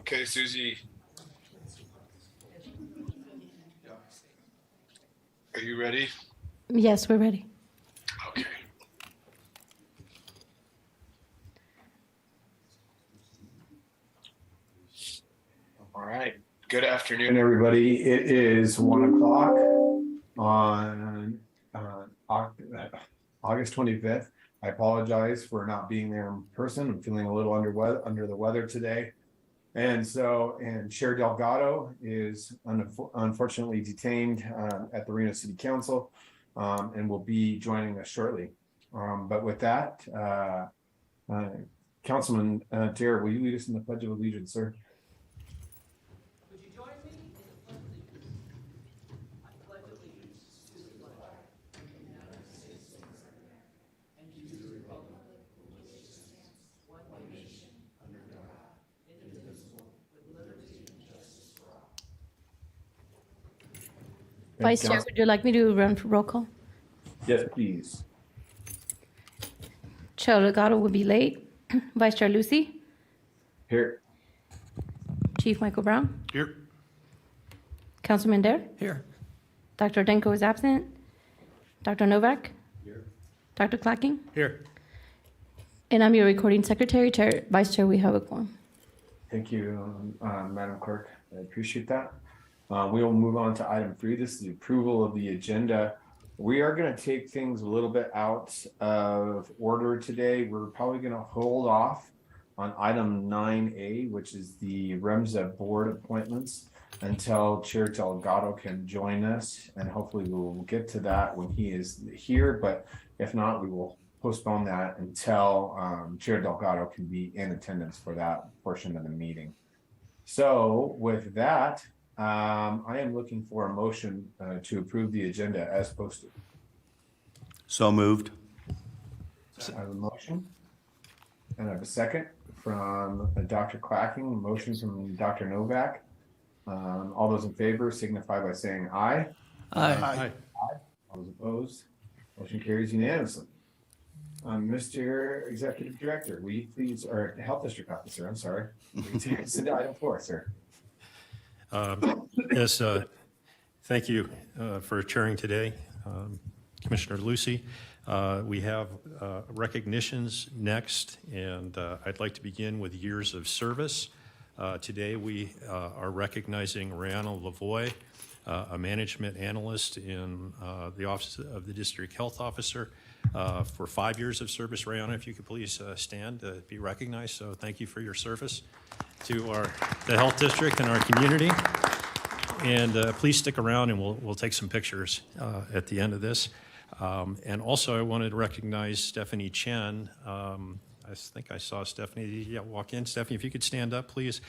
Okay, Susie. Are you ready? Yes, we're ready. Okay. All right. Good afternoon, everybody. It is 1 o'clock on August 25th. I apologize for not being there in person. I'm feeling a little under the weather today. And Chair Delgado is unfortunately detained at the Reno City Council and will be joining us shortly. But with that, Councilman Jared, will you lead us in the Pledge of Allegiance, sir? Would you join me in the Pledge of Allegiance? I pledge allegiance to the flag of the United States of America and to the republic for which it stands, one nation, under God, indivisible, with liberty and justice for all. Vice Chair, would you like me to run for roll call? Yes, please. Chair Delgado will be late. Vice Chair Lucy, Here. Chief Michael Brown, Here. Councilman Dare, Here. Dr. Denko is absent, Dr. Novak, Here. Dr. Clacking, Here. and I'm your recording secretary. Vice Chair, we have a quorum. Thank you, Madam Clerk. I appreciate that. We will move on to item 3. This is the approval of the agenda. We are going to take things a little bit out of order today. We're probably going to hold off on item 9A, which is the REMSA board appointments, until Chair Delgado can join us. And hopefully we will get to that when he is here. But if not, we will postpone that until Chair Delgado can be in attendance for that portion of the meeting. So with that, I am looking for a motion to approve the agenda as posted. So moved. I have a motion and I have a second from Dr. Clacking, a motion from Dr. Novak. All those in favor signify by saying aye. Aye. All those opposed, motion carries unanimously. Mr. Executive Director, will you please, or Health District Officer, I'm sorry, will you take us into item 4, sir? Yes, thank you for chairing today, Commissioner Lucy. We have recognitions next, and I'd like to begin with years of service. Today we are recognizing Rihanna Lavoie, a management analyst in the Office of the District Health Officer, for 5 years of service. Rihanna, if you could please stand to be recognized. So thank you for your service to the Health District and our community. And please stick around and we'll take some pictures at the end of this. And also I wanted to recognize Stephanie Chen. I think I saw Stephanie walk in. Stephanie, if you could stand up, please.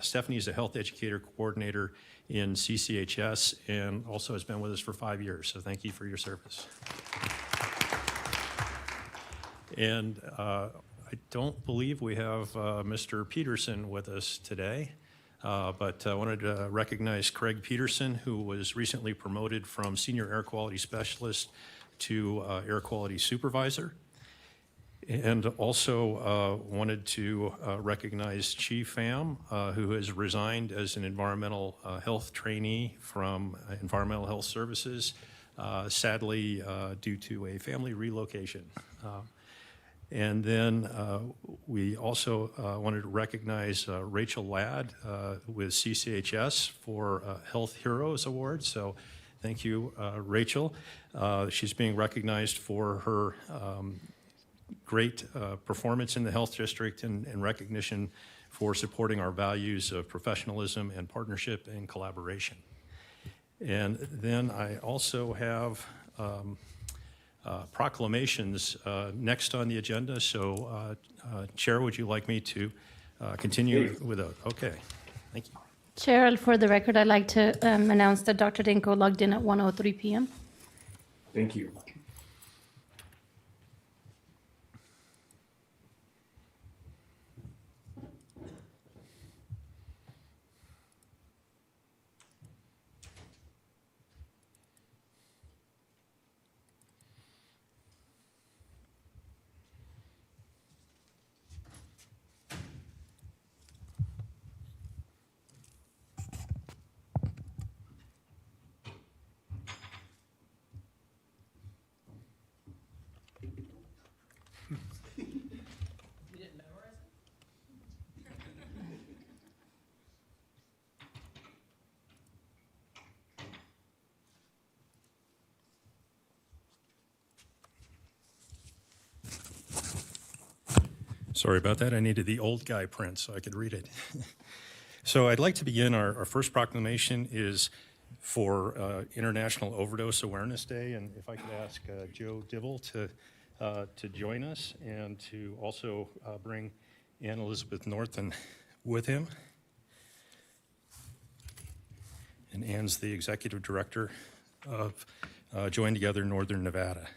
Stephanie is a health educator coordinator in CCHS and also has been with us for 5 years. So thank you for your service. And I don't believe we have Mr. Peterson with us today, but I wanted to recognize Craig Peterson, who was recently promoted from Senior Air Quality Specialist to Air Quality Supervisor. And also wanted to recognize Chief Pham, who has resigned as an environmental health trainee from Environmental Health Services, sadly due to a family relocation. And then we also wanted to recognize Rachel Ladd with CCHS for Health Heroes Award. So thank you, Rachel. She's being recognized for her great performance in the health district and recognition for supporting our values of professionalism and partnership and collaboration. And then I also have proclamations next on the agenda. So Chair, would you like me to continue with those? Okay, thank you. Chair, for the record, I'd like to announce that Dr. Denko logged in at 1:03 p.m. Thank you. Sorry about that. I needed the old guy print so I could read it. So I'd like to begin. Our first proclamation is for International Overdose Awareness Day. And if I could ask Joe Dibble to join us and to also bring Ann Elizabeth Norton with him. And Ann's the executive director of Join Together Northern Nevada.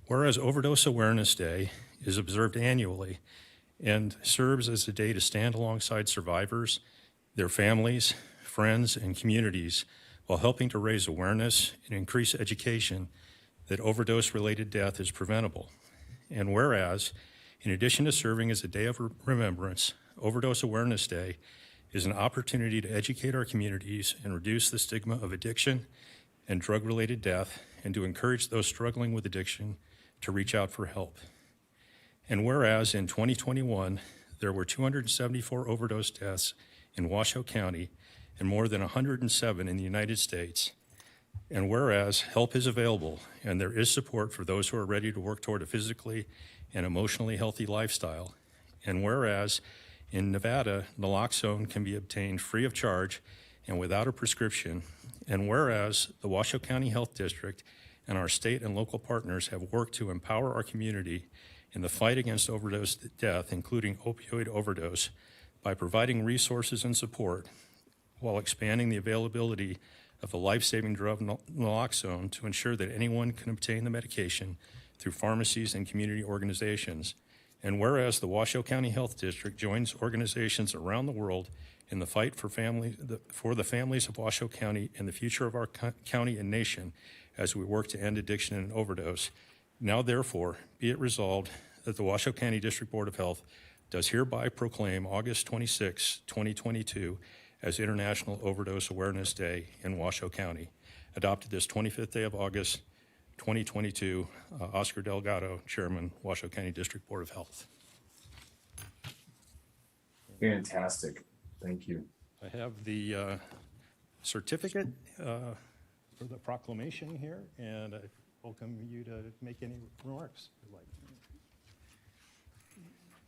Whereas Overdose Awareness Day is observed annually and serves as a day to stand alongside survivors, their families, friends, and communities while helping to raise awareness and increase education that overdose-related death is preventable. And whereas, in addition to serving as a day of remembrance, Overdose Awareness Day is an opportunity to educate our communities and reduce the stigma of addiction and drug-related death, and to encourage those struggling with addiction to reach out for help. And whereas in 2021, there were 274 overdose deaths in Washoe County and more than 107 in the United States, and whereas help is available and there is support for those who are ready to work toward a physically and emotionally healthy lifestyle, and whereas in Nevada, naloxone can be obtained free of charge and without a prescription, and whereas the Washoe County Health District and our state and local partners have worked to empower our community in the fight against overdose death, including opioid overdose, by providing resources and support while expanding the availability of the life-saving drug naloxone to ensure that anyone can obtain the medication through pharmacies and community organizations. And whereas the Washoe County Health District joins organizations around the world in the fight for the families of Washoe County and the future of our county and nation as we work to end addiction and overdose, now therefore be it resolved that the Washoe County District Board of Health does hereby proclaim August 26, 2022 as International Overdose Awareness Day in Washoe County, adopted this 25th day of August, 2022, Oscar Delgado, Chairman, Washoe County District Board of Health. Fantastic. Thank you. I have the certificate for the proclamation here, and I welcome you to make any remarks you'd like.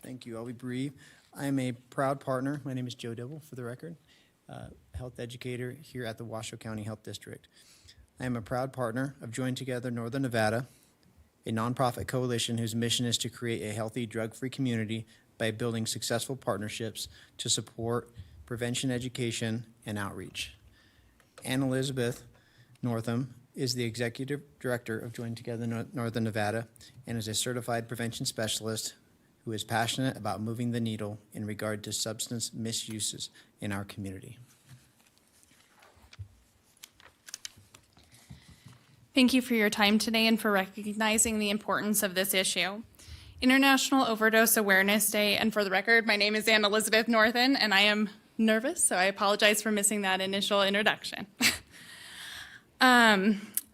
Thank you. I'll be brief. I am a proud partner. My name is Joe Dibble, for the record, health educator here at the Washoe County Health District. I am a proud partner of Join Together Northern Nevada, a nonprofit coalition whose mission is to create a healthy, drug-free community by building successful partnerships to support prevention, education, and outreach. Ann Elizabeth Northam is the executive director of Join Together Northern Nevada and is a certified prevention specialist who is passionate about moving the needle in regard to substance misuses in our community. Thank you for your time today and for recognizing the importance of this issue. International Overdose Awareness Day, and for the record, my name is Ann Elizabeth Northam, and I am nervous, so I apologize for missing that initial introduction.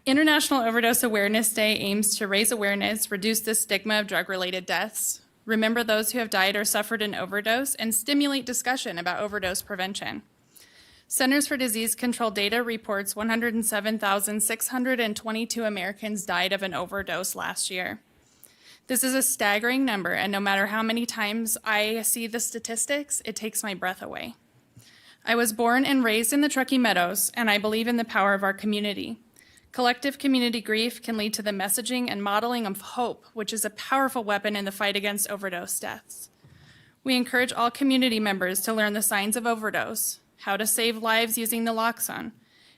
International Overdose Awareness Day aims to raise awareness, reduce the stigma of drug-related deaths, remember those who have died or suffered an overdose, and stimulate discussion about overdose prevention. Centers for Disease Control data reports 107,622 Americans died of an overdose last year. This is a staggering number, and no matter how many times I see the statistics, it takes my breath away. I was born and raised in the Truckee Meadows, and I believe in the power of our community. Collective community grief can lead to the messaging and modeling of hope, which is a powerful weapon in the fight against overdose deaths. We encourage all community members to learn the signs of overdose, how to save lives using naloxone,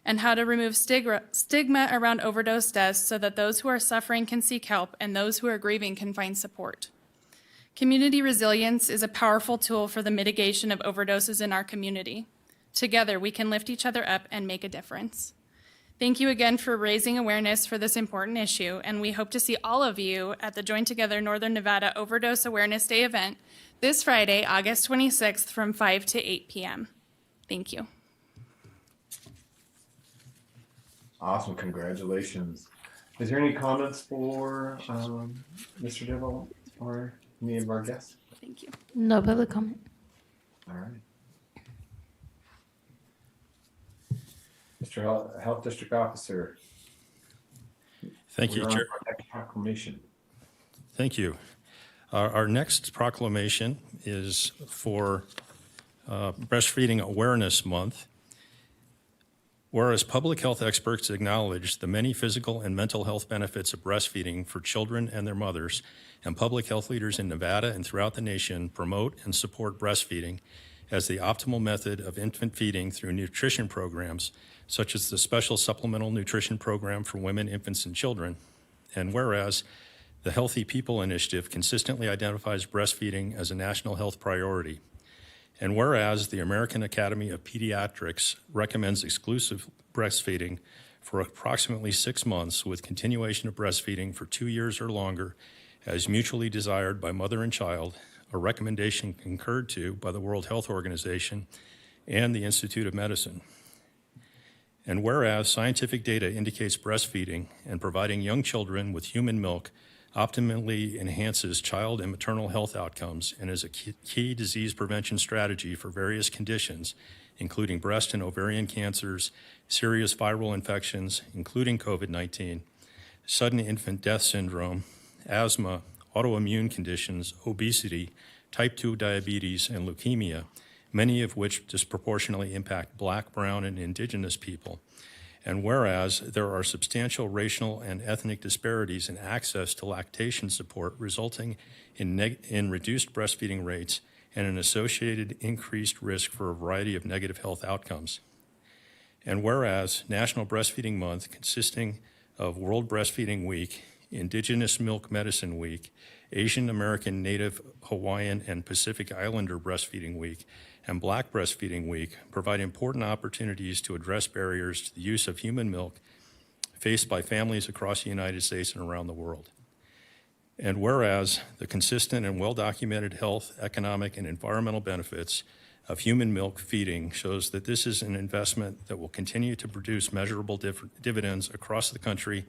and how to remove stigma around overdose deaths so that those who are suffering can seek help and those who are grieving can find support. Community resilience is a powerful tool for the mitigation of overdoses in our community. Together, we can lift each other up and make a difference. Thank you again for raising awareness for this important issue, and we hope to see all of you at the Join Together Northern Nevada Overdose Awareness Day event this Friday, August 26th from 5 to 8 p.m. Thank you. Awesome. Congratulations. Is there any comments for Mr. Dibble or any of our guests? Thank you. No public comment. All right. Mr. Health District Officer. Thank you, we're on Chair. our next proclamation. Thank you. Our next proclamation is for Breastfeeding Awareness Month. Whereas public health experts acknowledge the many physical and mental health benefits of breastfeeding for children and their mothers, and public health leaders in Nevada and throughout the nation promote and support breastfeeding as the optimal method of infant feeding through nutrition programs, such as the Special Supplemental Nutrition Program for Women, Infants, and Children. And whereas the Healthy People Initiative consistently identifies breastfeeding as a national health priority. And whereas the American Academy of Pediatrics recommends exclusive breastfeeding for approximately 6 months with continuation of breastfeeding for 2 years or longer as mutually desired by mother and child, a recommendation concurred to by the World Health Organization and the Institute of Medicine. And whereas scientific data indicates breastfeeding and providing young children with human milk optimally enhances child and maternal health outcomes and is a key disease prevention strategy for various conditions, including breast and ovarian cancers, serious viral infections, including COVID-19, sudden infant death syndrome, asthma, autoimmune conditions, obesity, type 2 diabetes, and leukemia, many of which disproportionately impact Black, brown, and indigenous people. And whereas there are substantial racial and ethnic disparities in access to lactation support resulting in reduced breastfeeding rates and an associated increased risk for a variety of negative health outcomes. And whereas National Breastfeeding Month, consisting of World Breastfeeding Week, Indigenous Milk Medicine Week, Asian American, Native, Hawaiian, and Pacific Islander Breastfeeding Week, and Black Breastfeeding Week provide important opportunities to address barriers to the use of human milk faced by families across the United States and around the world. And whereas the consistent and well-documented health, economic, and environmental benefits of human milk feeding shows that this is an investment that will continue to produce measurable dividends across the country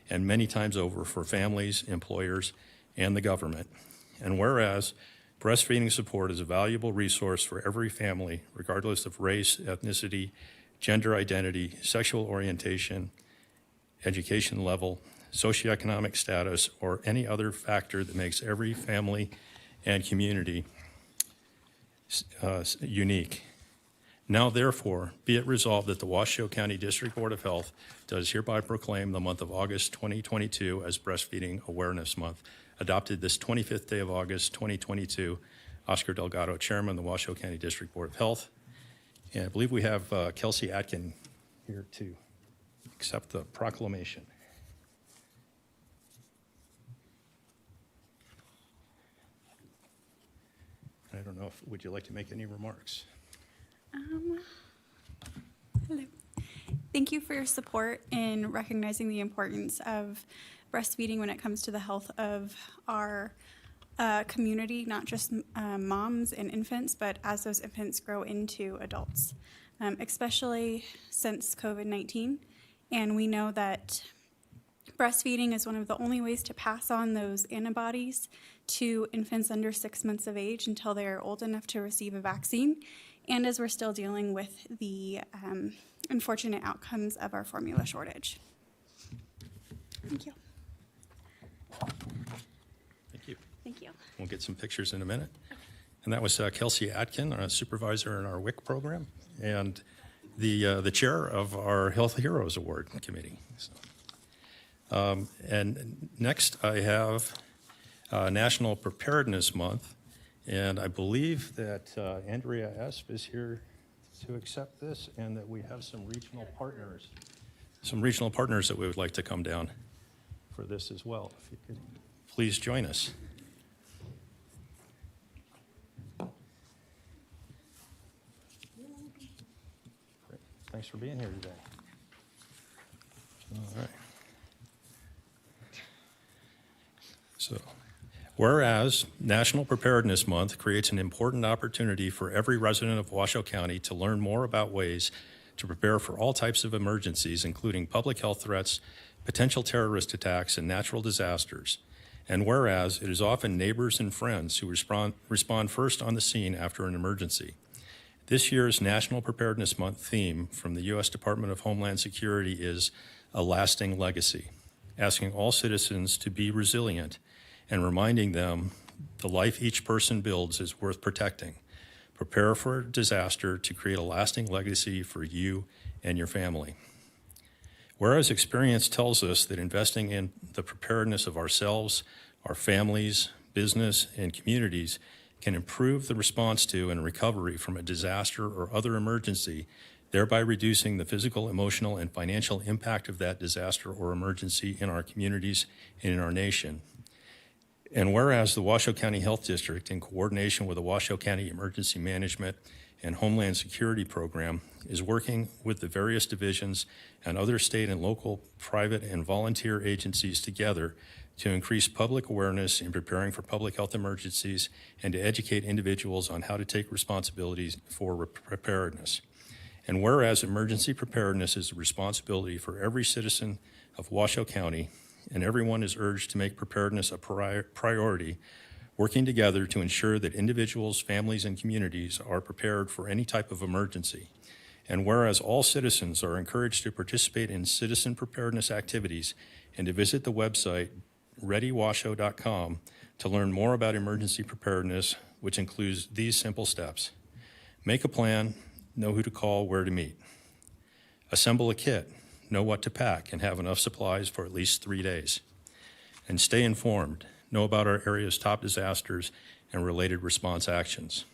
and many times over for families, employers, and the government. And whereas breastfeeding support is a valuable resource for every family, regardless of race, ethnicity, gender identity, sexual orientation, education level, socioeconomic status, or any other factor that makes every family and community unique. Now, therefore, be it resolved that the Washoe County District Board of Health does hereby proclaim the month of August 2022 as Breastfeeding Awareness Month, adopted this 25th day of August 2022. Oscar Delgado, Chairman of the Washoe County District Board of Health. And I believe we have Kelsey Atkin here to accept the proclamation. I don't know if, would you like to make any remarks? Hello. Thank you for your support in recognizing the importance of breastfeeding when it comes to the health of our community, not just moms and infants, but as those infants grow into adults, especially since COVID-19. And we know that breastfeeding is one of the only ways to pass on those antibodies to infants under 6 months of age until they're old enough to receive a vaccine, and as we're still dealing with the unfortunate outcomes of our formula shortage. Thank you. Thank you. Thank you. We'll get some pictures in a minute. And that was Kelsey Atkin, a supervisor in our WIC program, and the chair of our Health Heroes Award Committee. So, and next I have National Preparedness Month, and I believe that Andrea Esp is here to accept this, and that we have some regional partners that we would like to come down for this as well. If you could please join us. Great. Thanks for being here today. All right. So, whereas National Preparedness Month creates an important opportunity for every resident of Washoe County to learn more about ways to prepare for all types of emergencies, including public health threats, potential terrorist attacks, and natural disasters. And whereas it is often neighbors and friends who respond first on the scene after an emergency. This year's National Preparedness Month theme from the U.S. Department of Homeland Security is A Lasting Legacy, asking all citizens to be resilient and reminding them the life each person builds is worth protecting. Prepare for disaster to create a lasting legacy for you and your family. Whereas experience tells us that investing in the preparedness of ourselves, our families, business, and communities can improve the response to and recovery from a disaster or other emergency, thereby reducing the physical, emotional, and financial impact of that disaster or emergency in our communities and in our nation. And whereas the Washoe County Health District, in coordination with the Washoe County Emergency Management and Homeland Security Program, is working with the various divisions and other state and local private and volunteer agencies together to increase public awareness in preparing for public health emergencies and to educate individuals on how to take responsibilities for preparedness. And whereas emergency preparedness is a responsibility for every citizen of Washoe County, and everyone is urged to make preparedness a priority, working together to ensure that individuals, families, and communities are prepared for any type of emergency. And whereas all citizens are encouraged to participate in citizen preparedness activities and to visit the website readywashoe.com to learn more about emergency preparedness, which includes these simple steps. Make a plan, know who to call, where to meet. Assemble a kit, know what to pack, and have enough supplies for at least 3 days. And stay informed, know about our area's top disasters and related response actions.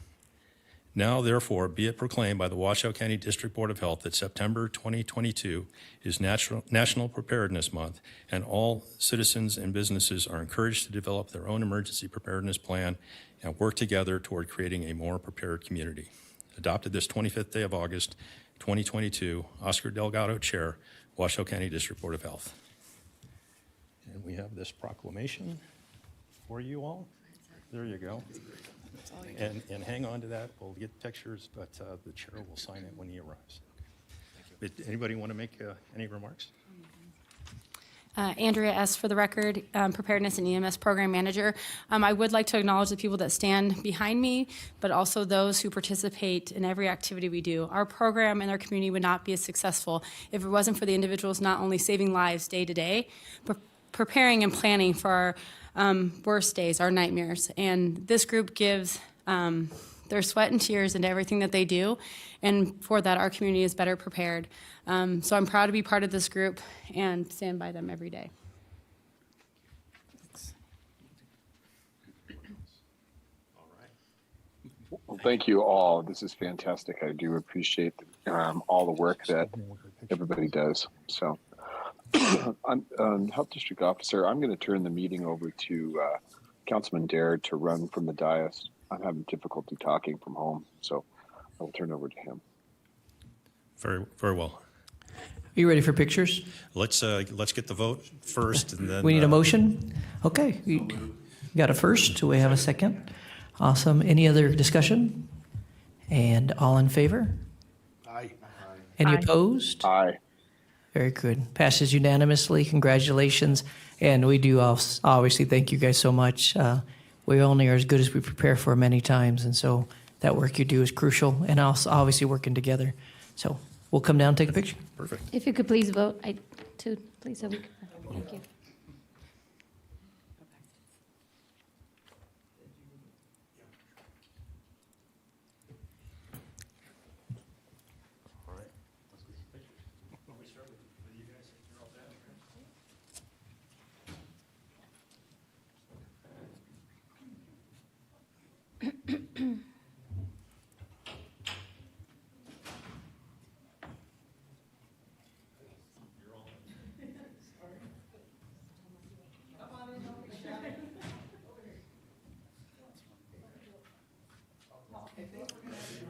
Now, therefore, be it proclaimed by the Washoe County District Board of Health that September 2022 is National Preparedness Month, and all citizens and businesses are encouraged to develop their own emergency preparedness plan and work together toward creating a more prepared community. Adopted this 25th day of August, 2022, Oscar Delgado, Chair, Washoe County District Board of Health. And we have this proclamation for you all. There you go. And hang on to that. We'll get pictures, but the chair will sign it when he arrives. But anybody want to make any remarks? Andrea S., for the record, Preparedness and EMS Program Manager. I would like to acknowledge the people that stand behind me, but also those who participate in every activity we do. Our program and our community would not be as successful if it wasn't for the individuals not only saving lives day to day, but preparing and planning for our worst days, our nightmares. And this group gives their sweat and tears into everything that they do, and for that, our community is better prepared. So I'm proud to be part of this group and stand by them every day. Well, thank you all. This is fantastic. I do appreciate all the work that everybody does. So, I'm Health District Officer. I'm going to turn the meeting over to Councilman Dare to run from the dais. I'm having difficulty talking from home, so I will turn over to him. Very, very well. Are you ready for pictures? Let's get the vote first, and then We need a motion? Okay. We got a first. Do we have a second? Awesome. Any other discussion? And all in favor? Aye. Any Aye. opposed? Aye. Very good. Passes unanimously. Congratulations. And we do obviously thank you guys so much. We only are as good as we prepare for many times. And so that work you do is crucial, and also obviously working together. So we'll come down and take a picture. perfect. If you could please vote, please, so we could, thank you.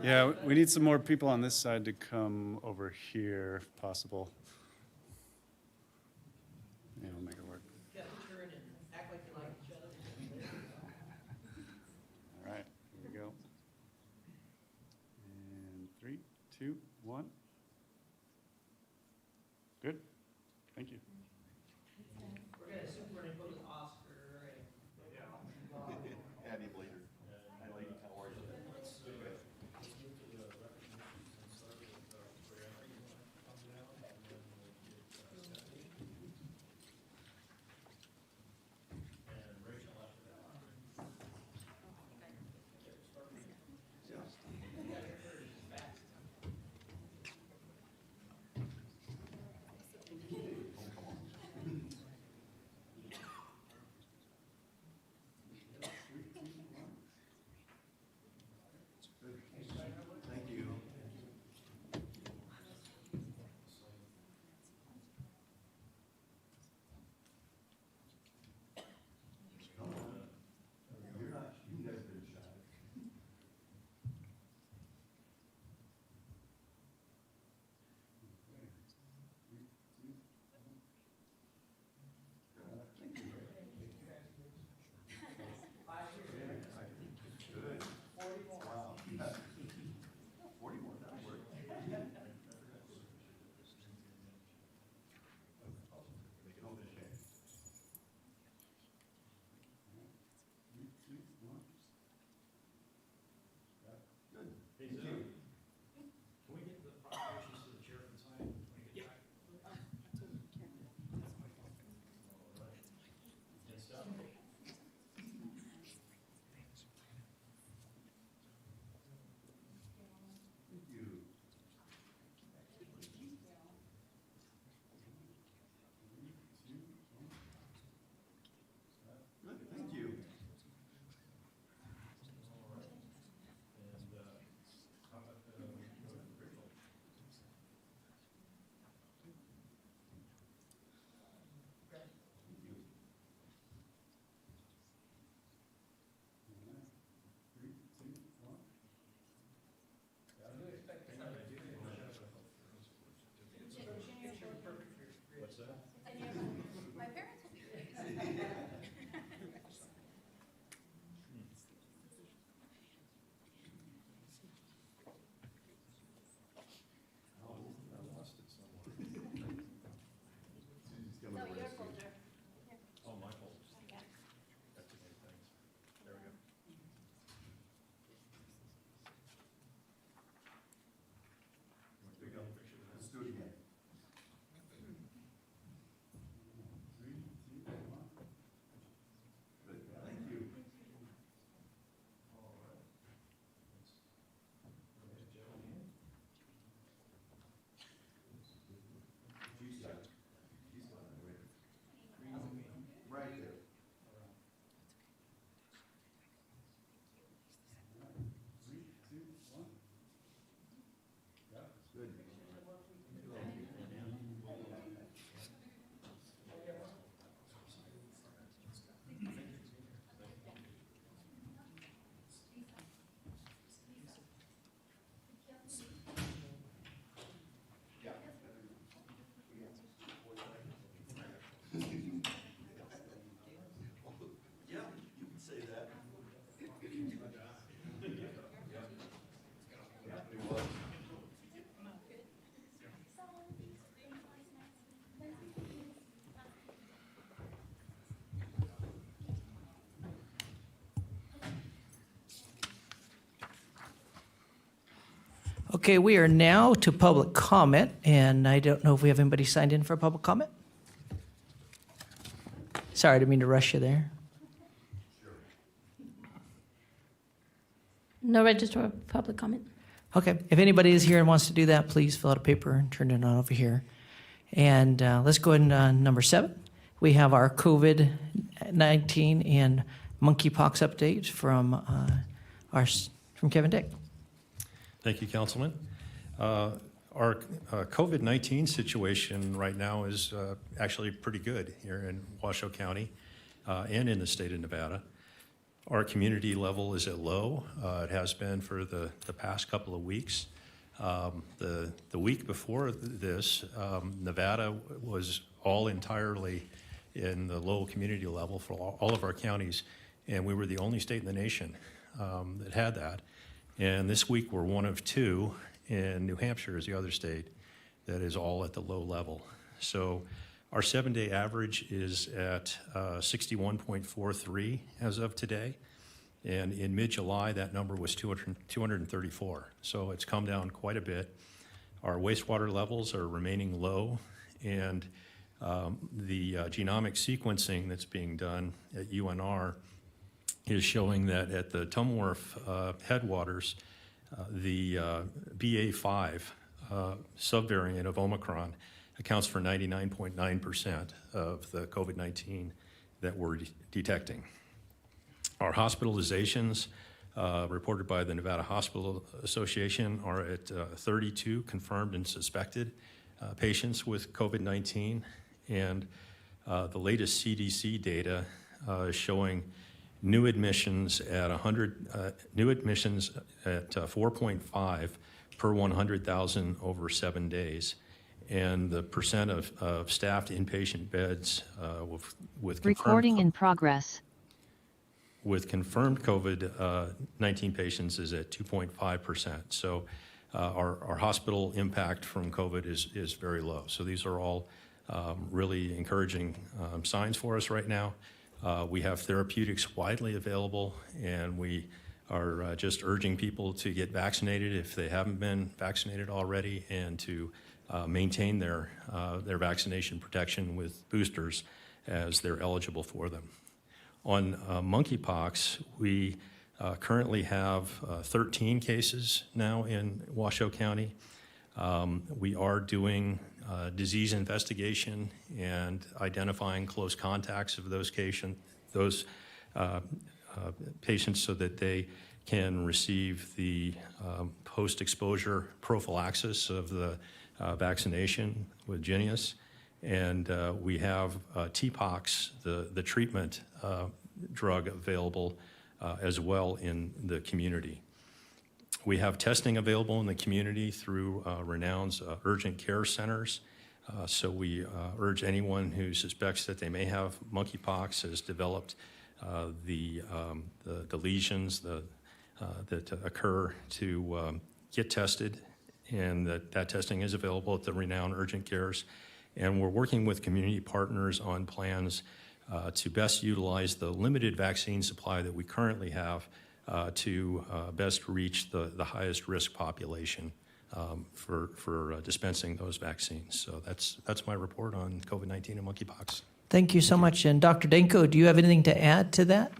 Yeah, we need some more people on this side to come over here, if possible. Yeah, we'll make it work. All right, here we go. And 3, 2, 1. Good. Thank you. We're going to superimpose Oscar. Okay, we are now to public comment, and I don't know if we have anybody signed in for public comment. Sorry, I didn't mean to rush you there. No register for public comment. Okay, if anybody is here and wants to do that, please fill out a paper and turn it on over here. And let's go ahead and number 7. We have our COVID-19 and monkeypox update from from Kevin Dick. Thank you, Councilman. Our COVID-19 situation right now is actually pretty good here in Washoe County and in the state of Nevada. Our community level is at low. It has been for the past couple of weeks. The week before this, Nevada was all entirely in the low community level for all of our counties, and we were the only state in the nation that had that. And this week we're one of 2, and New Hampshire is the other state that is all at the low level. So our 7-day average is at 61.43 as of today. And in mid-July, that number was 234. So it's come down quite a bit. Our wastewater levels are remaining low, and the genomic sequencing that's being done at UNR is showing that at the Tumwharf headwaters, the BA5 subvariant of Omicron accounts for 99.9% of the COVID-19 that we're detecting. Our hospitalizations reported by the Nevada Hospital Association are at 32 confirmed and suspected patients with COVID-19, and the latest CDC data is showing new admissions at 4.5 per 100,000 over 7 days, and the percent of staffed inpatient beds with recording in progress. With confirmed COVID-19 patients is at 2.5%. So our hospital impact from COVID is very low. So these are all really encouraging signs for us right now. We have therapeutics widely available, and we are just urging people to get vaccinated if they haven't been vaccinated already, and to maintain their vaccination protection with boosters as they're eligible for them. On monkeypox, we currently have 13 cases now in Washoe County. We are doing disease investigation and identifying close contacts of those patients so that they can receive the post-exposure prophylaxis of the vaccination with Jynneos. And we have TPOXX, the treatment drug, available as well in the community. We have testing available in the community through Renown's urgent care centers. So we urge anyone who suspects that they may have monkeypox, has developed the lesions that occur, to get tested, and that testing is available at the Renown urgent cares. And we're working with community partners on plans to best utilize the limited vaccine supply that we currently have to best reach the highest risk population for dispensing those vaccines. So that's my report on COVID-19 and monkeypox. Thank you so much. And Dr. Danko, do you have anything to add to that?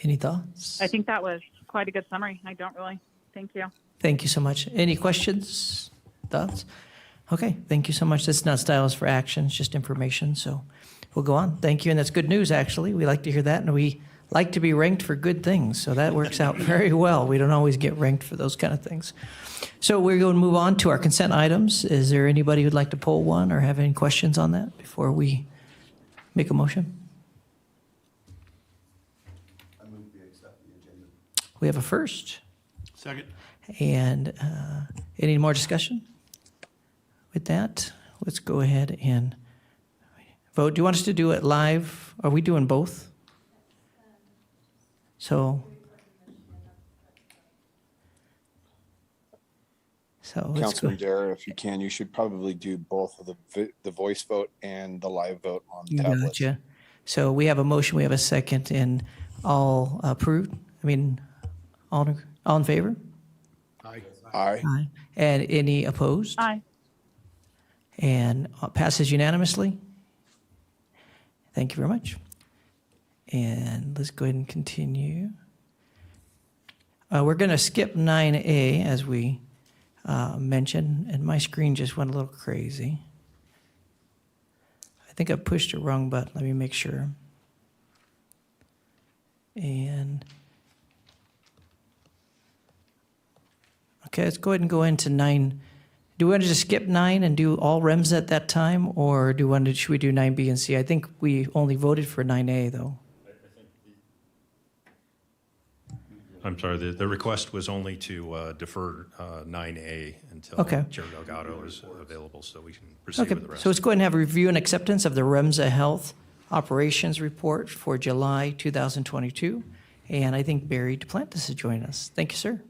Any thoughts? I think that was quite a good summary. I don't really. Thank you. Thank you so much. Any questions, thoughts? Okay, thank you so much. That's not styles for action, it's just information. So we'll go on. Thank you. And that's good news, actually. We like to hear that. And we like to be ranked for good things. So that works out very well. We don't always get ranked for those kind of things. So we're going to move on to our consent items. Is there anybody who'd like to pull one or have any questions on that before we make a motion? I move we accept the agenda. We have a first. Second. And any more discussion? With that, let's go ahead and vote. Do you want us to do it live? Are we doing both? So let's go. Councilman Dara, if you can, you should probably do both of the voice vote and the live vote on tablets. Gotcha. So we have a motion, we have a second, and all approved? I mean, all in favor? Aye. Aye. And any opposed? Aye. And passes unanimously. Thank you very much. And let's go ahead and continue. We're going to skip 9A as we mentioned, and my screen just went a little crazy. I think I pushed the wrong button. Let me make sure. And okay, let's go ahead and go into 9. Do we want to just skip 9 and do all REMS at that time, or should we do 9B and C? I think we only voted for 9A, though. I'm sorry, the request was only to defer 9A until Chair Delgado is available, so we can proceed with the rest. So let's go ahead and have a review and acceptance of the REMSA Health Operations Report for July 2022. And I think Barry Duplantis is joining us. Thank you, sir.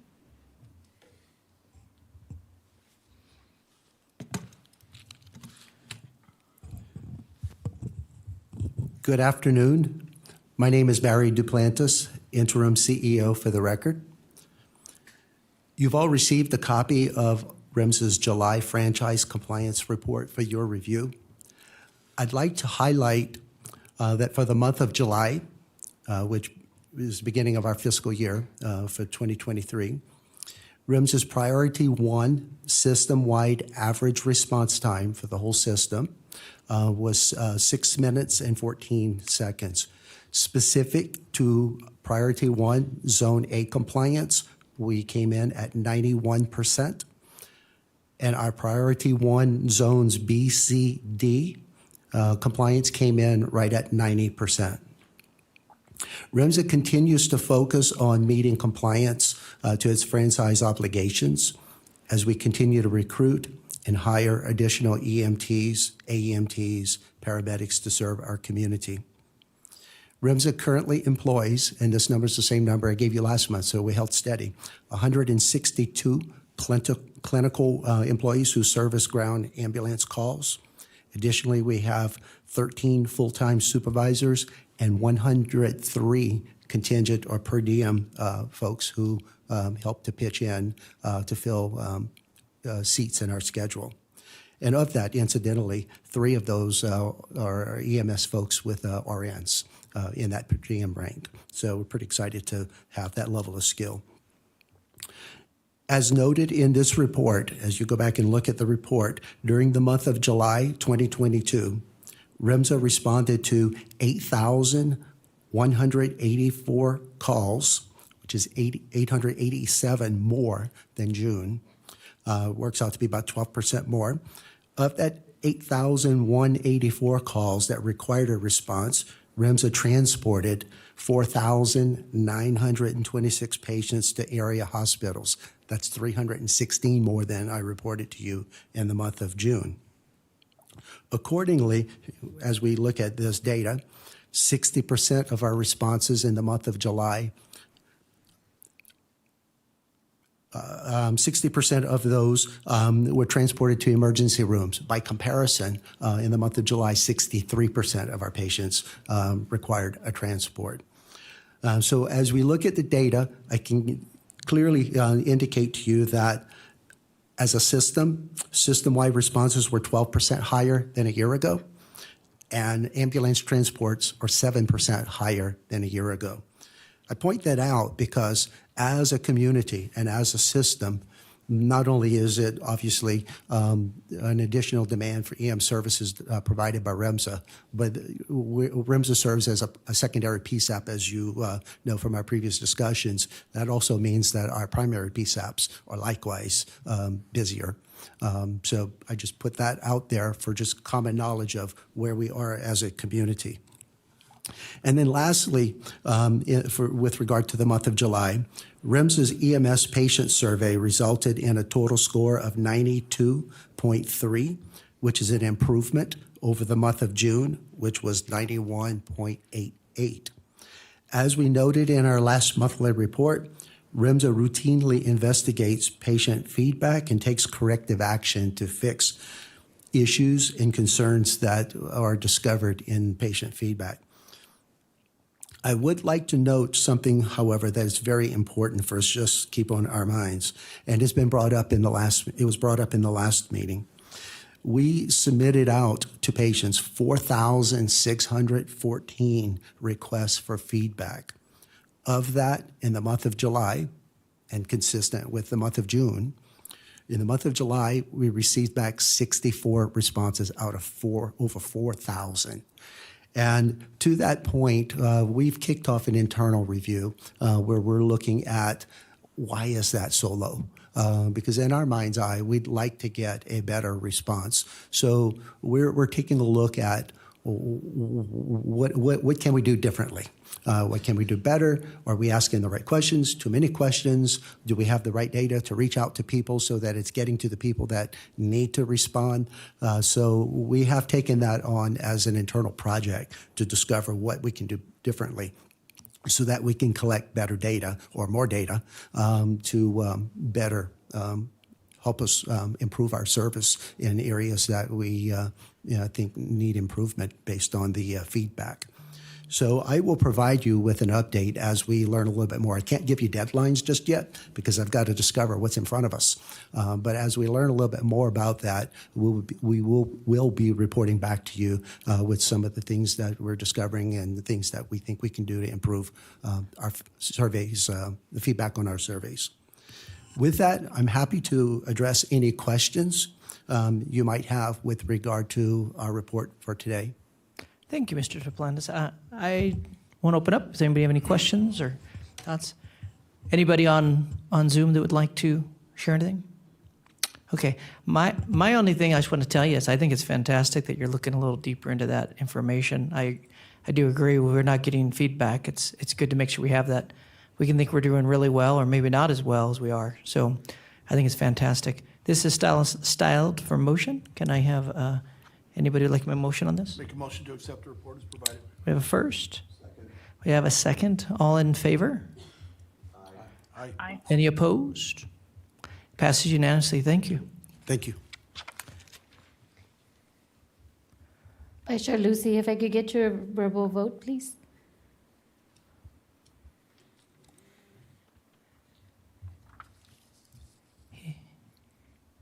Good afternoon. My name is Barry Duplantis, Interim CEO for the record. You've all received a copy of REMSA's July Franchise Compliance Report for your review. I'd like to highlight that for the month of July, which is the beginning of our fiscal year for 2023, REMSA's Priority 1 system-wide average response time for the whole system was 6 minutes and 14 seconds. Specific to Priority 1 Zone A compliance, we came in at 91%. And our Priority 1 Zones B, C, D compliance came in right at 90%. REMSA continues to focus on meeting compliance to its franchise obligations as we continue to recruit and hire additional EMTs, AEMTs, paramedics to serve our community. REMSA currently employs, and this number is the same number I gave you last month, so we held steady, 162 clinical employees who service ground ambulance calls. Additionally, we have 13 full-time supervisors and 103 contingent or per diem folks who help to pitch in to fill seats in our schedule. And of that, incidentally, 3 of those are EMS folks with RNs in that per diem rank. So we're pretty excited to have that level of skill. As noted in this report, as you go back and look at the report, during the month of July 2022, REMSA responded to 8,184 calls, which is 887 more than June. Works out to be about 12% more. Of that 8,184 calls that required a response, REMSA transported 4,926 patients to area hospitals. That's 316 more than I reported to you in the month of June. Accordingly, as we look at this data, 60% of our responses in the month of July 60% of those were transported to emergency rooms. By comparison, in the month of July, 63% of our patients required a transport. So as we look at the data, I can clearly indicate to you that as a system-wide responses were 12% higher than a year ago, and ambulance transports are 7% higher than a year ago. I point that out because as a community and as a system, not only is it obviously an additional demand for EM services provided by REMSA, but REMSA serves as a secondary PSAP, as you know from our previous discussions. That also means that our primary PSAPs are likewise busier. So I just put that out there for just common knowledge of where we are as a community. And then lastly, with regard to the month of July, REMSA's EMS patient survey resulted in a total score of 92.3, which is an improvement over the month of June, which was 91.88. As we noted in our last monthly report, REMSA routinely investigates patient feedback and takes corrective action to fix issues and concerns that are discovered in patient feedback. I would like to note something, however, that is very important for us just keep on our minds, and it's been brought up in the last meeting. We submitted out to patients 4,614 requests for feedback. Of that, in the month of July, and consistent with the month of June, in the month of July, we received back 64 responses out of over 4,000. And to that point, we've kicked off an internal review where we're looking at why is that so low? Because in our mind's eye, we'd like to get a better response. So we're taking a look at what can we do differently? What can we do better? Are we asking the right questions? Too many questions? Do we have the right data to reach out to people so that it's getting to the people that need to respond? So we have taken that on as an internal project to discover what we can do differently so that we can collect better data or more data to better help us improve our service in areas that we think need improvement based on the feedback. So I will provide you with an update as we learn a little bit more. I can't give you deadlines just yet because I've got to discover what's in front of us. But as we learn a little bit more about that, we will be reporting back to you with some of the things that we're discovering and the things that we think we can do to improve our surveys, the feedback on our surveys. With that, I'm happy to address any questions you might have with regard to our report for today. Thank you, Mr. Duplantis. I want to open up. Does anybody have any questions or thoughts? Anybody on Zoom that would like to share anything? Okay. My only thing I just want to tell you is I think it's fantastic that you're looking a little deeper into that information. I do agree. We're not getting feedback. It's good to make sure we have that. We can think we're doing really well or maybe not as well as we are. So I think it's fantastic. This is styled for motion. Can I have anybody like my motion on this? Make a motion to accept the report as provided. We have a first. Second. We have a second. All in favor? Aye. Aye. Any opposed? Passes unanimously. Thank you. Thank you. Vice Chair Lucy, if I could get your verbal vote, please.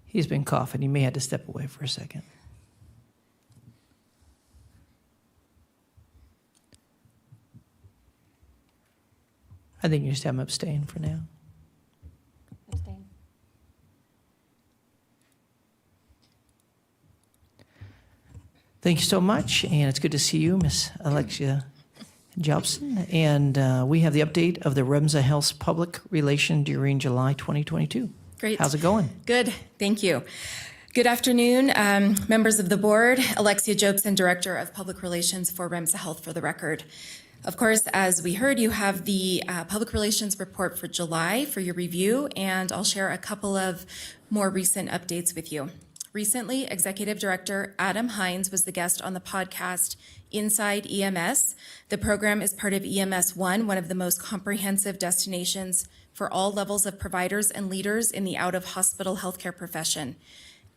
He's been coughing. He may have to step away for a second. I think you just have him abstain for now. Abstain. Thank you so much, and it's good to see you, Miss Alexia Jobson. And we have the update of the REMSA Health's public relation during July 2022. Great. How's it going? Good, thank you. Good afternoon, members of the board. Alexia Jobson, Director of Public Relations for REMSA Health, for the record. Of course, as we heard, you have the Public Relations report for July for your review, and I'll share a couple of more recent updates with you. Recently, Executive Director Adam Hines was the guest on the podcast Inside EMS. The program is part of EMS One, one of the most comprehensive destinations for all levels of providers and leaders in the out-of-hospital healthcare profession.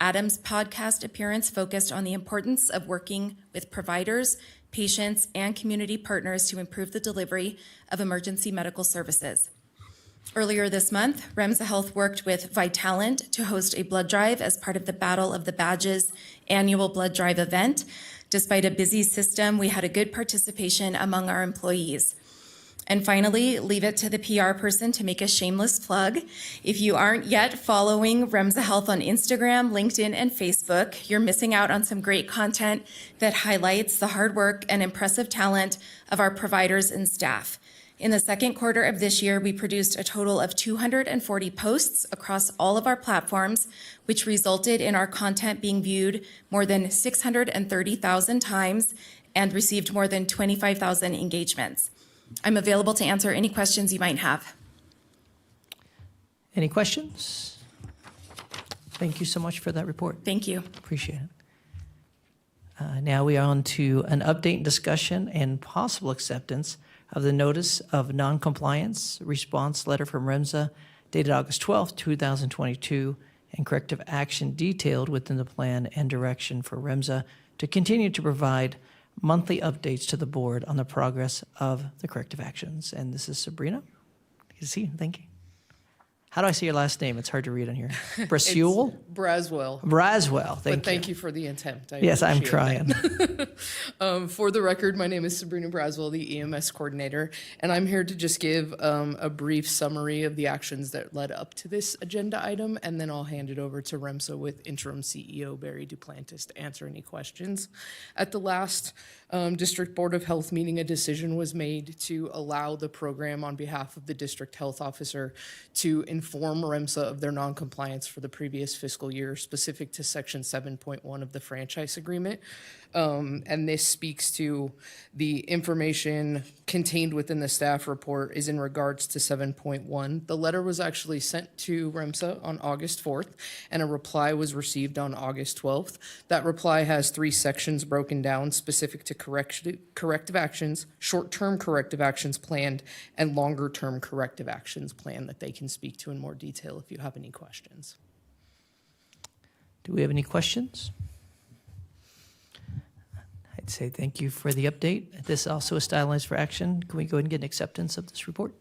Adam's podcast appearance focused on the importance of working with providers, patients, and community partners to improve the delivery of emergency medical services. Earlier this month, REMSA Health worked with Vitalant to host a blood drive as part of the Battle of the Badges annual blood drive event. Despite a busy system, we had a good participation among our employees. And finally, leave it to the PR person to make a shameless plug. If you aren't yet following REMSA Health on Instagram, LinkedIn, and Facebook, you're missing out on some great content that highlights the hard work and impressive talent of our providers and staff. In the second quarter of this year, we produced a total of 240 posts across all of our platforms, which resulted in our content being viewed more than 630,000 times and received more than 25,000 engagements. I'm available to answer any questions you might have. Any questions? Thank you so much for that report. Thank you. Appreciate it. Now we are on to an update and discussion and possible acceptance of the Notice of Noncompliance Response Letter from REMSA dated August 12th, 2022, and corrective action detailed within the plan and direction for REMSA to continue to provide monthly updates to the board on the progress of the corrective actions. And this is Sabrina. Good to see you. Thank you. How do I say your last name? It's hard to read on here. Braswell? Braswell. Braswell. Thank you for the attempt. Yes, I'm trying. For the record, my name is Sabrina Brazwell, the EMS coordinator, and I'm here to just give a brief summary of the actions that led up to this agenda item, and then I'll hand it over to REMSA with Interim CEO Barry Duplantis to answer any questions. At the last District Board of Health meeting, a decision was made to allow the program on behalf of the District Health Officer to inform REMSA of their noncompliance for the previous fiscal year, specific to Section 7.1 of the franchise agreement. And this speaks to the information contained within the staff report is in regards to 7.1. The letter was actually sent to REMSA on August 4th, and a reply was received on August 12th. That reply has 3 sections broken down specific to corrective actions, short-term corrective actions planned, and longer-term corrective actions planned that they can speak to in more detail if you have any questions. Do we have any questions? I'd say thank you for the update. This also is stylized for action. Can we go ahead and get an acceptance of this report?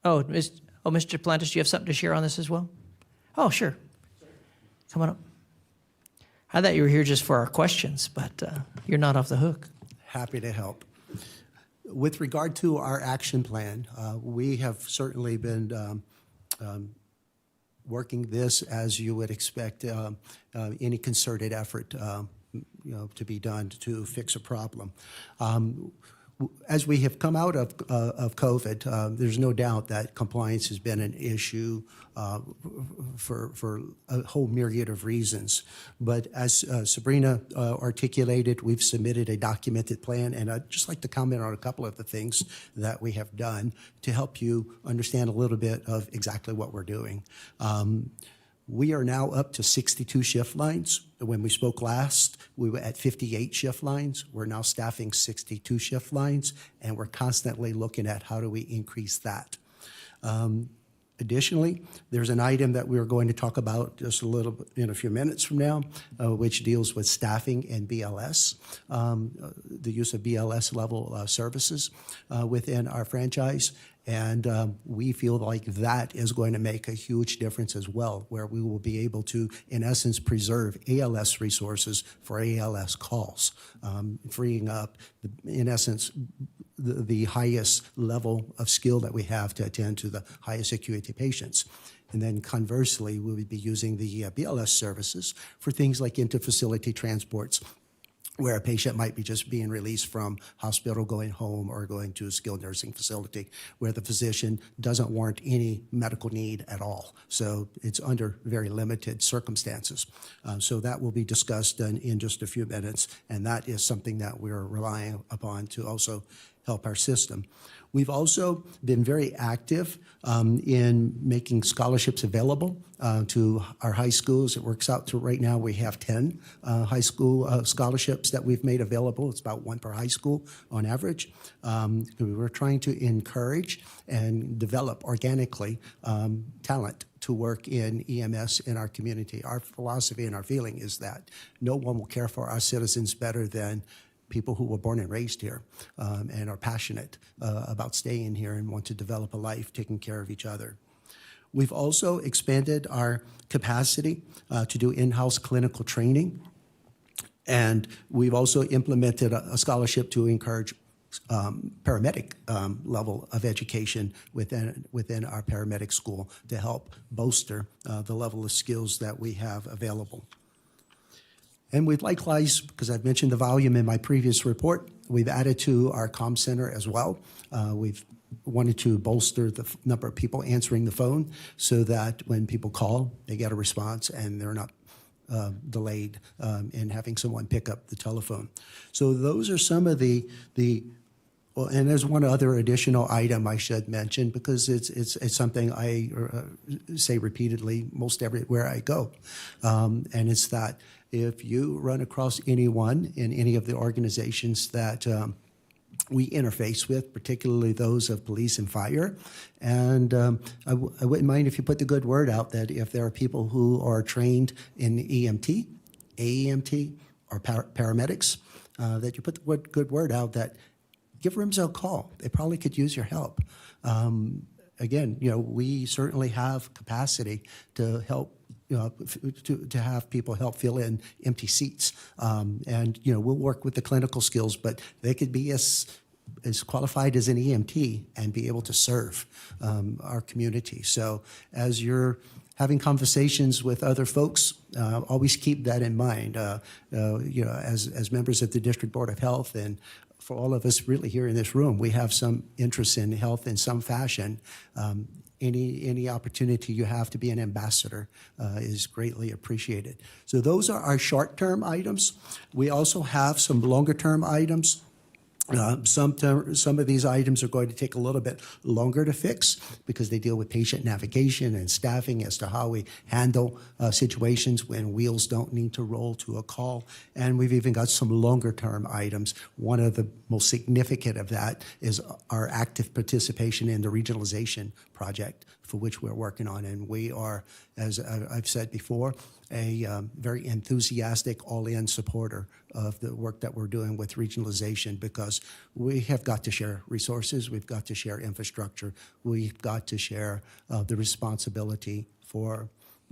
Oh, Mr. Duplantis, do you have something to share on this as well? Oh, sure. Come on up. I thought you were here just for our questions, but you're not off the hook. Happy to help. With regard to our action plan, we have certainly been working this as you would expect any concerted effort to be done to fix a problem. As we have come out of COVID, there's no doubt that compliance has been an issue for a whole myriad of reasons. But as Sabrina articulated, we've submitted a documented plan, and I'd just like to comment on a couple of the things that we have done to help you understand a little bit of exactly what we're doing. We are now up to 62 shift lines. When we spoke last, we were at 58 shift lines. We're now staffing 62 shift lines, and we're constantly looking at how do we increase that. Additionally, there's an item that we are going to talk about just a little bit in a few minutes from now, which deals with staffing and BLS, the use of BLS level services within our franchise. And we feel like that is going to make a huge difference as well, where we will be able to, in essence, preserve ALS resources for ALS calls, freeing up, in essence, the highest level of skill that we have to attend to the highest acuity patients. And then conversely, we would be using the BLS services for things like inter-facility transports, where a patient might be just being released from hospital, going home, or going to a skilled nursing facility where the physician doesn't warrant any medical need at all. So it's under very limited circumstances. So that will be discussed in just a few minutes, and that is something that we're relying upon to also help our system. We've also been very active in making scholarships available to our high schools. It works out to right now we have 10 high school scholarships that we've made available. It's about 1 per high school on average. We're trying to encourage and develop organically talent to work in EMS in our community. Our philosophy and our feeling is that no one will care for our citizens better than people who were born and raised here and are passionate about staying here and want to develop a life taking care of each other. We've also expanded our capacity to do in-house clinical training, and we've also implemented a scholarship to encourage paramedic level of education within our paramedic school to help bolster the level of skills that we have available. And we've likewise, because I've mentioned the volume in my previous report, we've added to our comm center as well. We've wanted to bolster the number of people answering the phone so that when people call, they get a response and they're not delayed in having someone pick up the telephone. So those are some of well, and there's one other additional item I should mention because it's something I say repeatedly most everywhere I go, and it's that if you run across anyone in any of the organizations that we interface with, particularly those of police and fire. And I wouldn't mind if you put the good word out that if there are people who are trained in EMT, AEMT, or paramedics, that you put the good word out that give RIMSA a call. They probably could use your help. Again, we certainly have capacity to help to have people help fill in empty seats. And, we'll work with the clinical skills, but they could be as qualified as an EMT and be able to serve our community. So as you're having conversations with other folks, always keep that in mind. As members of the District Board of Health, and for all of us really here in this room, we have some interest in health in some fashion. Any opportunity you have to be an ambassador is greatly appreciated. So those are our short-term items. We also have some longer-term items. Some of these items are going to take a little bit longer to fix because they deal with patient navigation and staffing as to how we handle situations when wheels don't need to roll to a call. And we've even got some longer-term items. One of the most significant of that is our active participation in the regionalization project for which we're working on. And we are, as I've said before, a very enthusiastic all-in supporter of the work that we're doing with regionalization because we have got to share resources, we've got to share infrastructure, we've got to share the responsibility for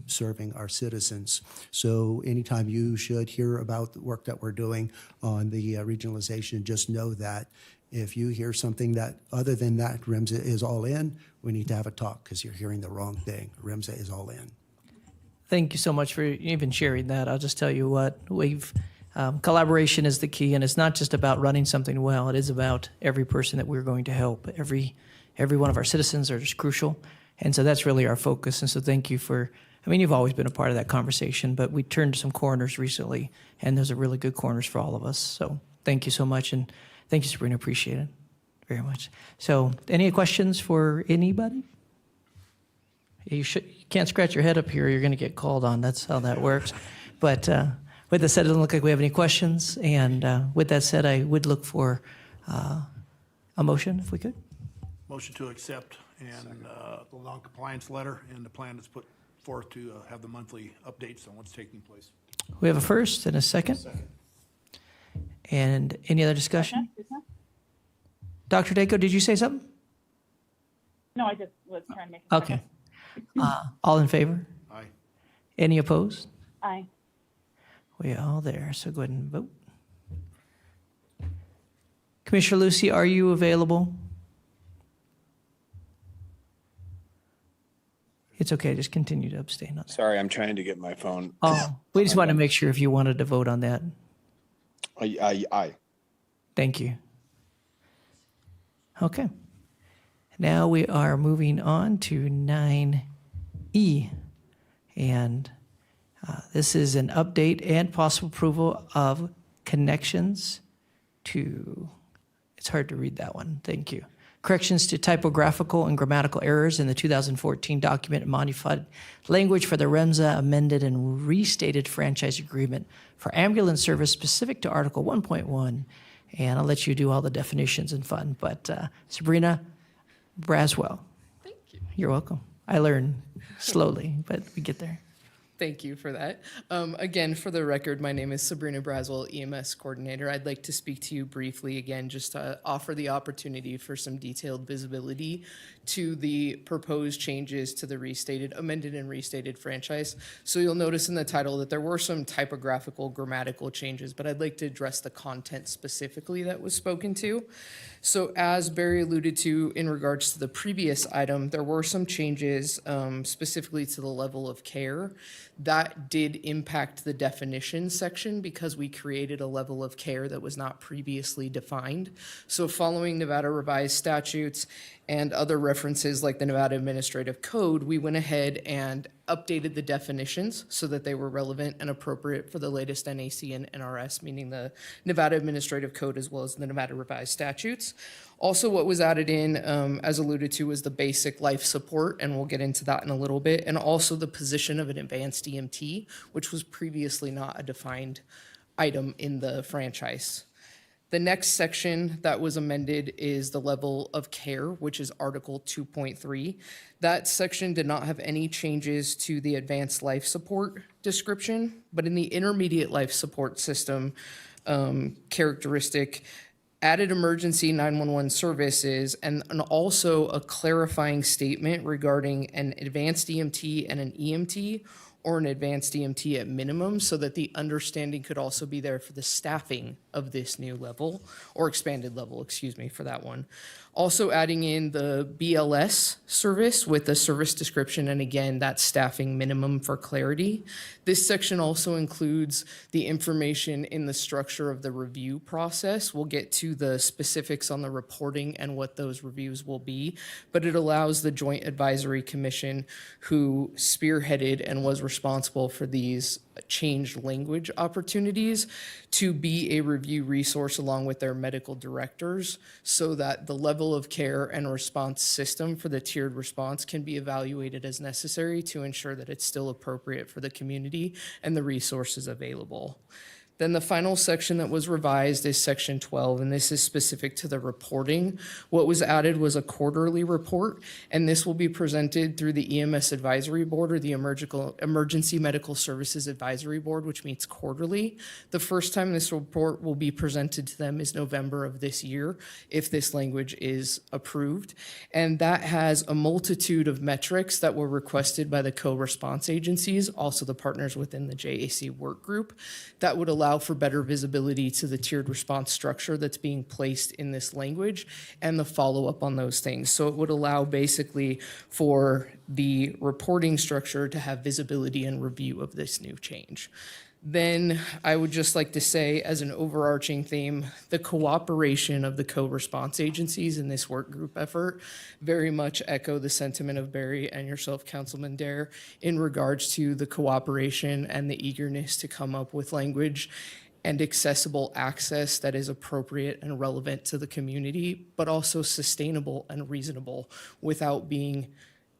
serving our citizens. So anytime you should hear about the work that we're doing on the regionalization, just know that if you hear something that other than that RIMSA is all in, we need to have a talk because you're hearing the wrong thing. RIMSA is all in. Thank you so much for even sharing that. I'll just tell you what, collaboration is the key, and it's not just about running something well. It is about every person that we're going to help. Every one of our citizens are just crucial, and so that's really our focus. And so thank you for, you've always been a part of that conversation, but we turned some corners recently, and those are really good corners for all of us. So thank you so much, and thank you, Sabrina. Appreciate it very much. So any questions for anybody? You can't scratch your head up here. You're going to get called on. That's how that works. But with that said, it doesn't look like we have any questions. And with that said, I would look for a motion, if we could. Motion to accept and the non-compliance letter and the plan that's put forth to have the monthly updates on what's taking place. We have a first and a second. And any other discussion? Dr. Dacko, did you say something? No, I just was trying to make. Okay. All in favor? Aye. Any opposed? Aye. We are all there, so go ahead and vote. Commissioner Lucy, are you available? It's okay, just continue to abstain on that. Sorry, I'm trying to get my phone. Oh, we just want to make sure if you wanted to vote on that. Aye. Thank you. Okay. Now we are moving on to 9E. And this is an update and possible approval of connections to, it's hard to read that one, thank you. Corrections to typographical and grammatical errors in the 2014 document and modified language for the REMSA amended and restated franchise agreement for ambulance service specific to Article 1.1. And I'll let you do all the definitions and fun, but Sabrina Brazwell. Thank you. You're welcome. I learn slowly, but we get there. Thank you for that. Again, for the record, my name is Sabrina Brazwell, EMS coordinator. I'd like to speak to you briefly again, just to offer the opportunity for some detailed visibility to the proposed changes to the amended and restated franchise. So you'll notice in the title that there were some typographical, grammatical changes, but I'd like to address the content specifically that was spoken to. So as Barry alluded to in regards to the previous item, there were some changes specifically to the level of care. That did impact the definition section because we created a level of care that was not previously defined. So following Nevada revised statutes and other references like the Nevada Administrative Code, we went ahead and updated the definitions so that they were relevant and appropriate for the latest NAC and NRS, meaning the Nevada Administrative Code as well as the Nevada revised statutes. Also, what was added in, as alluded to, was the basic life support, and we'll get into that in a little bit, and also the position of an advanced EMT, which was previously not a defined item in the franchise. The next section that was amended is the level of care, which is Article 2.3. That section did not have any changes to the advanced life support description, but in the intermediate life support system characteristic, added emergency 911 services and also a clarifying statement regarding an advanced EMT and an EMT, or an advanced EMT at minimum, so that the understanding could also be there for the staffing of this new level, or expanded level, excuse me, for that one. Also adding in the BLS service with the service description, and again, that staffing minimum for clarity. This section also includes the information in the structure of the review process. We'll get to the specifics on the reporting and what those reviews will be, but it allows the Joint Advisory Commission, who spearheaded and was responsible for these changed language opportunities, to be a review resource along with their medical directors, so that the level of care and response system for the tiered response can be evaluated as necessary to ensure that it's still appropriate for the community and the resources available. Then the final section that was revised is section 12, and this is specific to the reporting. What was added was a quarterly report, and this will be presented through the EMS Advisory Board, or the Emergency Medical Services Advisory Board, which meets quarterly. The first time this report will be presented to them is November of this year, if this language is approved. And that has a multitude of metrics that were requested by the co-response agencies, also the partners within the JAC work group, that would allow for better visibility to the tiered response structure that's being placed in this language and the follow-up on those things. So it would allow basically for the reporting structure to have visibility and review of this new change. Then I would just like to say, as an overarching theme, the cooperation of the co-response agencies in this work group effort very much echo the sentiment of Barry and yourself, Councilman Dare, in regards to the cooperation and the eagerness to come up with language and accessible access that is appropriate and relevant to the community, but also sustainable and reasonable without being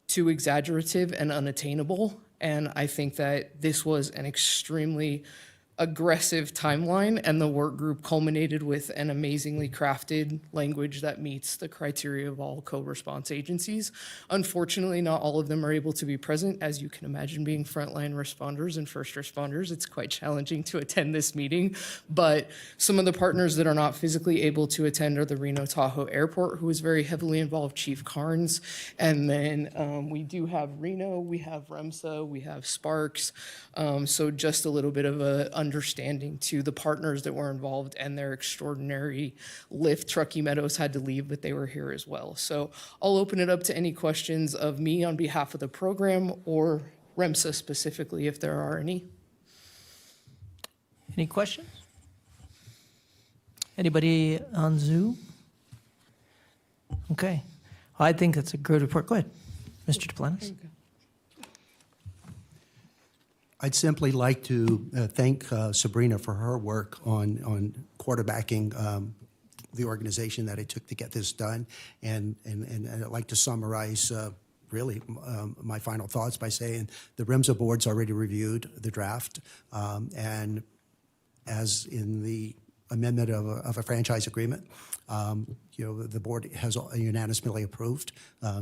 too exaggerative and unattainable. And I think that this was an extremely aggressive timeline, and the work group culminated with an amazingly crafted language that meets the criteria of all co-response agencies. Unfortunately, not all of them are able to be present. As you can imagine, being frontline responders and first responders, it's quite challenging to attend this meeting. But some of the partners that are not physically able to attend are the Reno Tahoe Airport, who is very heavily involved, Chief Carnes. And then we do have Reno, we have REMSA, we have Sparks. So just a little bit of a understanding to the partners that were involved and their extraordinary lift. Truckee Meadows had to leave, but they were here as well. So I'll open it up to any questions of me on behalf of the program, or REMSA specifically, if there are any. Any questions? Anybody on Zoom? Okay. I think that's a good report. Go ahead, Mr. Duplantis. I'd simply like to thank Sabrina for her work on quarterbacking the organization that it took to get this done. And I'd like to summarize really my final thoughts by saying the REMSA board's already reviewed the draft. And as in the amendment of a franchise agreement. The board has unanimously approved,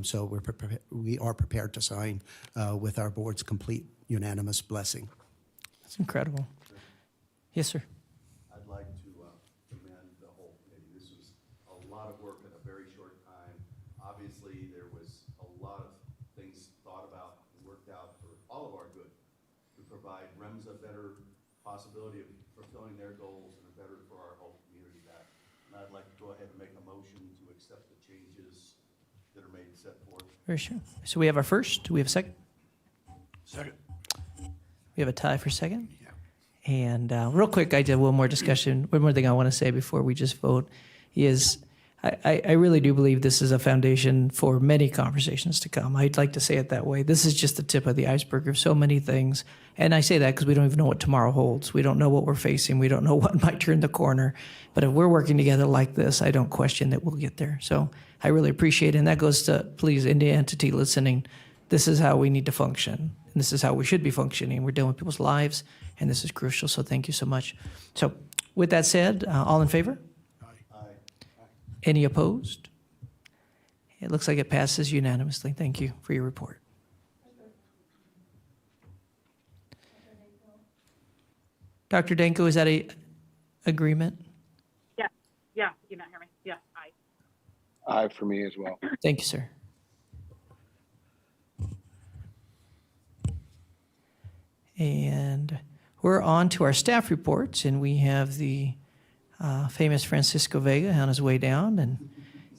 so we are prepared to sign with our board's complete unanimous blessing. That's incredible. Yes, sir. I'd like to commend the whole committee. This was a lot of work in a very short time. Obviously, there was a lot of things thought about and worked out for all of our good to provide REMS a better possibility of fulfilling their goals and a better for our whole community back. And I'd like to go ahead and make a motion to accept the changes that are made and set forth. Very sure. So we have our first. Do we have a second? Second. We have a tie for second. And real quick, I did one more discussion. One more thing I want to say before we just vote is I really do believe this is a foundation for many conversations to come. I'd like to say it that way. This is just the tip of the iceberg of so many things. And I say that because we don't even know what tomorrow holds. We don't know what we're facing. We don't know what might turn the corner. But if we're working together like this, I don't question that we'll get there. So I really appreciate it. And that goes to, please, any entity listening, this is how we need to function. And this is how we should be functioning. We're dealing with people's lives, and this is crucial. So thank you so much. So with that said, all in favor? Any opposed? It looks like it passes unanimously. Thank you for your report. Dr. Danko, is that a agreement? Yeah, yeah, you not hear me? Yeah, aye. Aye for me as well. Thank you, sir. And we're on to our staff reports, and we have the famous Francisco Vega on his way down and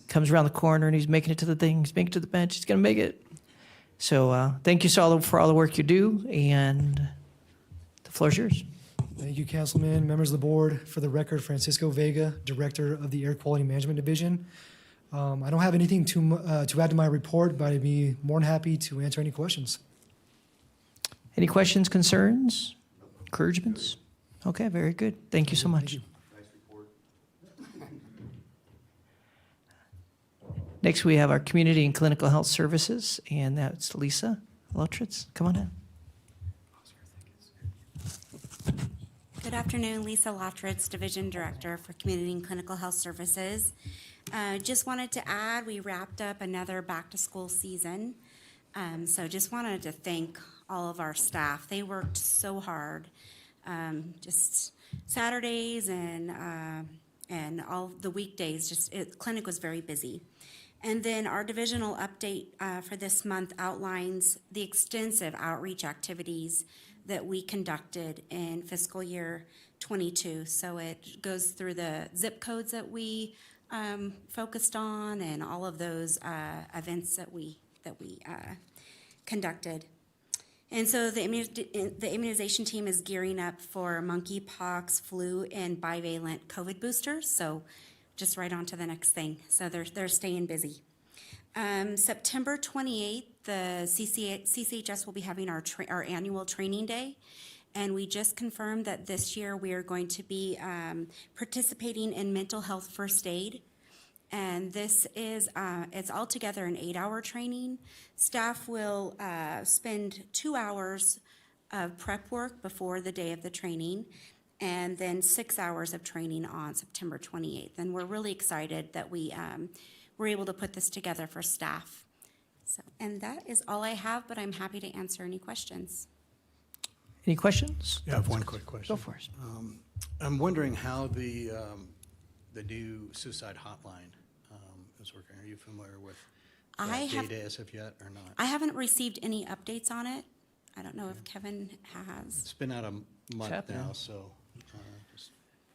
comes around the corner and he's making it to the thing. He's making it to the bench. He's going to make it. So thank you so for all the work you do, and the floor is yours. Thank you, Councilman, members of the board. For the record, Francisco Vega, Director of the Air Quality Management Division. I don't have anything to add to my report, but I'd be more than happy to answer any questions. Any questions, concerns, encouragements? Okay, very good. Thank you so much. Next, we have our Community and Clinical Health Services, and that's Lisa Lotritz. Come on in. Good afternoon, Lisa Lotritz, Division Director for Community and Clinical Health Services. Just wanted to add, we wrapped up another back-to-school season. So just wanted to thank all of our staff. They worked so hard, just Saturdays and all the weekdays. Clinic was very busy. And then our divisional update for this month outlines the extensive outreach activities that we conducted in fiscal year 22. So it goes through the zip codes that we focused on and all of those events that we conducted. And so the immunization team is gearing up for monkeypox, flu, and bivalent COVID boosters. So just right on to the next thing. So they're staying busy. September 28th, the CCHS will be having our annual training day. And we just confirmed that this year we are going to be participating in mental health first aid. And this is, it's altogether an 8-hour training. Staff will spend 2 hours of prep work before the day of the training, and then 6 hours of training on September 28th. And we're really excited that we were able to put this together for staff. So, and that is all I have, but I'm happy to answer any questions. Any questions? Yeah, I have one quick question. Go for it. I'm wondering how the new suicide hotline is working. Are you familiar with that data as of yet or not? I haven't received any updates on it. I don't know if Kevin has. It's been out a month now, so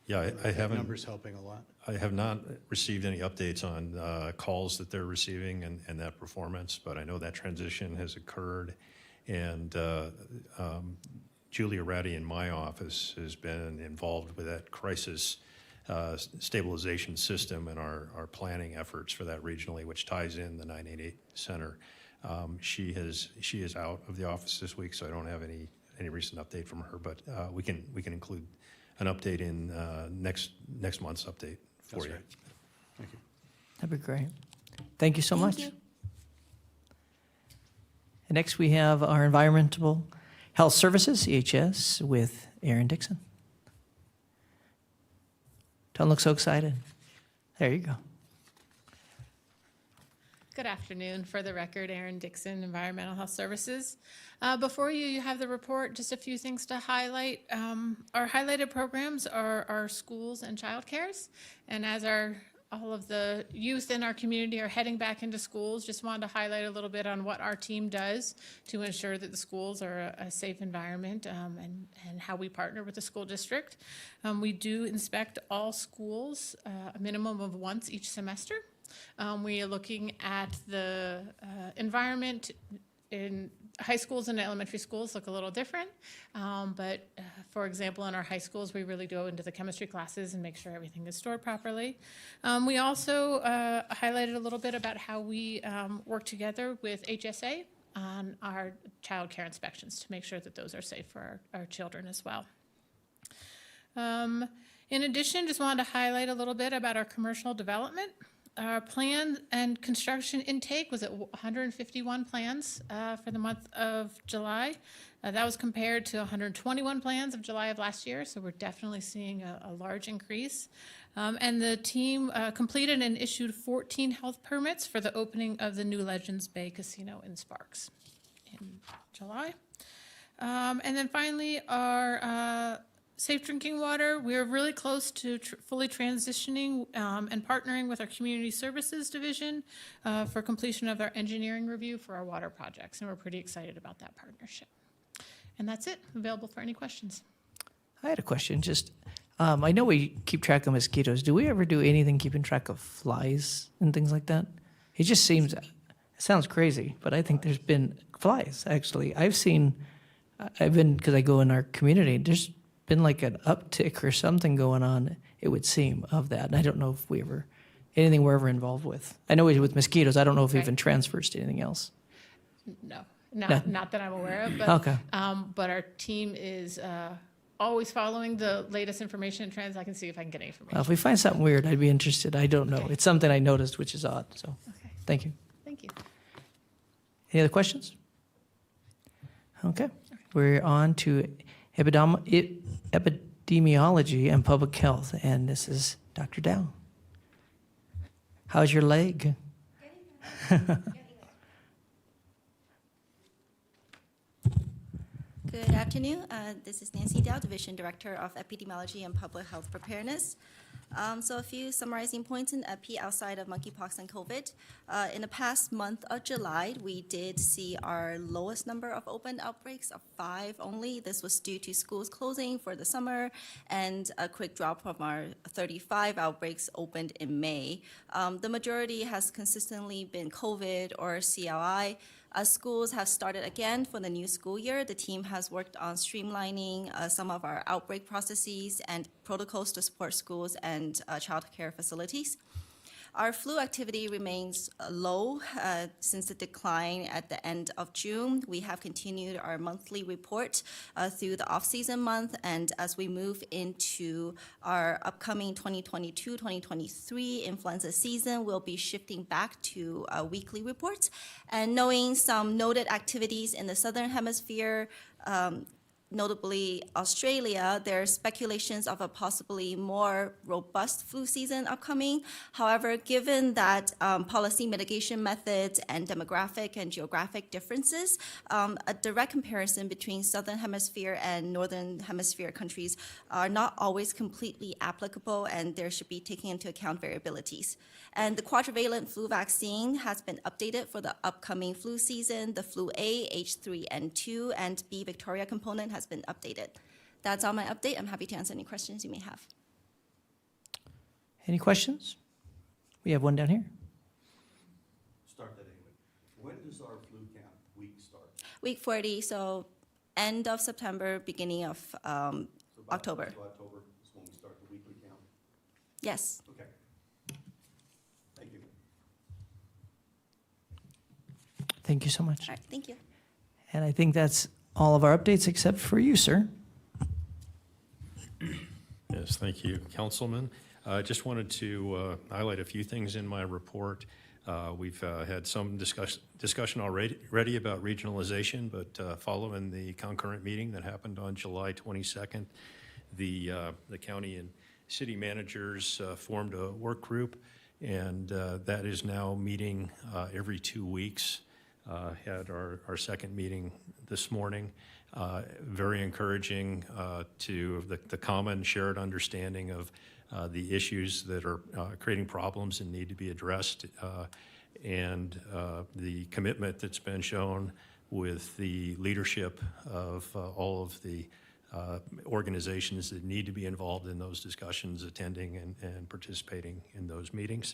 yeah, I haven't. Numbers helping a lot. I have not received any updates on calls that they're receiving and that performance, but I know that transition has occurred, and Julia Ratty in my office has been involved with that crisis stabilization system and our planning efforts for that regionally, which ties in the 988 center. She is out of the office this week, so I don't have any recent update from her, but we can include an update in next month's update for That's you. great. Thank you. That'd be great. Thank you so much. you. And next we have our Environmental Health Services, EHS, with Aaron Dixon. Don't look so excited. There you go. Good afternoon. For the record, Erin Dixon, Environmental Health Services. Before you have the report, just a few things to highlight. Our highlighted programs are our schools and childcares. And as all of the youth in our community are heading back into schools, just wanted to highlight a little bit on what our team does to ensure that the schools are a safe environment, and how we partner with the school district. We do inspect all schools a minimum of once each semester. We are looking at the environment in high schools and elementary schools look a little different. But for example, in our high schools, we really go into the chemistry classes and make sure everything is stored properly. We also highlighted a little bit about how we work together with HSA on our child care inspections to make sure that those are safe for our children as well. In addition, just wanted to highlight a little bit about our commercial development. Our plan and construction intake was at 151 plans for the month of July. That was compared to 121 plans of July of last year, so we're definitely seeing a large increase. And the team completed and issued 14 health permits for the opening of the new Legends Bay Casino in Sparks in July. And then finally, our safe drinking water, we're really close to fully transitioning and partnering with our Community Services Division for completion of our engineering review for our water projects, and we're pretty excited about that partnership. And that's it. Available for any questions. I had a question. Just, I know we keep track of mosquitoes. Do we ever do anything keeping track of flies and things like that? It just seems, it sounds crazy, but I think there's been flies, actually. I've been, because I go in our community, there's been like an uptick or something going on, it would seem, of that. And I don't know if anything we're ever involved with. I know with mosquitoes, I don't know if it even transfers to anything else. No, not that I'm aware of, but, okay. But our team is always following the latest information and trends. I can see if I can get any information. Well, if we find something weird, I'd be interested. I don't know. Okay. It's something I noticed, which is odd. So thank you. Thank you. Any other questions? Okay. We're on to Epidemiology and Public Health, and this is Dr. Dow. How's your leg? Good afternoon. This is Nancy Dow, Division Director of Epidemiology and Public Health Preparedness. So a few summarizing points in Epi outside of monkeypox and COVID. In the past month of July, we did see our lowest number of open outbreaks of 5 only. This was due to schools closing for the summer and a quick drop from our 35 outbreaks opened in May. The majority has consistently been COVID or CLI. As schools have started again for the new school year, the team has worked on streamlining some of our outbreak processes and protocols to support schools and child care facilities. Our flu activity remains low since the decline at the end of June. We have continued our monthly report through the off-season month, and as we move into our upcoming 2022-2023 influenza season, we'll be shifting back to weekly reports. And knowing some noted activities in the Southern Hemisphere, notably Australia, there are speculations of a possibly more robust flu season upcoming. However, given that policy mitigation methods and demographic and geographic differences, a direct comparison between Southern Hemisphere and Northern Hemisphere countries are not always completely applicable, and there should be taken into account variabilities. And the quadrivalent flu vaccine has been updated for the upcoming flu season. The flu A, H3N2, and B Victoria component has been updated. That's all my update. I'm happy to answer any questions you may have. Any questions? We have one down here. Start that anyway. When does our flu camp week start? Week 40, so end of September, beginning of October. So October is when we start the weekly count? Yes. Okay. Thank you. Thank you so much. All right, thank you. And I think that's all of our updates except for you, sir. Yes, thank you, Councilman. I just wanted to highlight a few things in my report. We've had some discussion already about regionalization, but following the concurrent meeting that happened on July 22nd, the county city managers formed a work group, and that is now meeting every 2 weeks. Had our second meeting this morning. Very encouraging to the common shared understanding of the issues that are creating problems and need to be addressed, and the commitment that's been shown with the leadership of all of the organizations that need to be involved in those discussions, attending and participating in those meetings.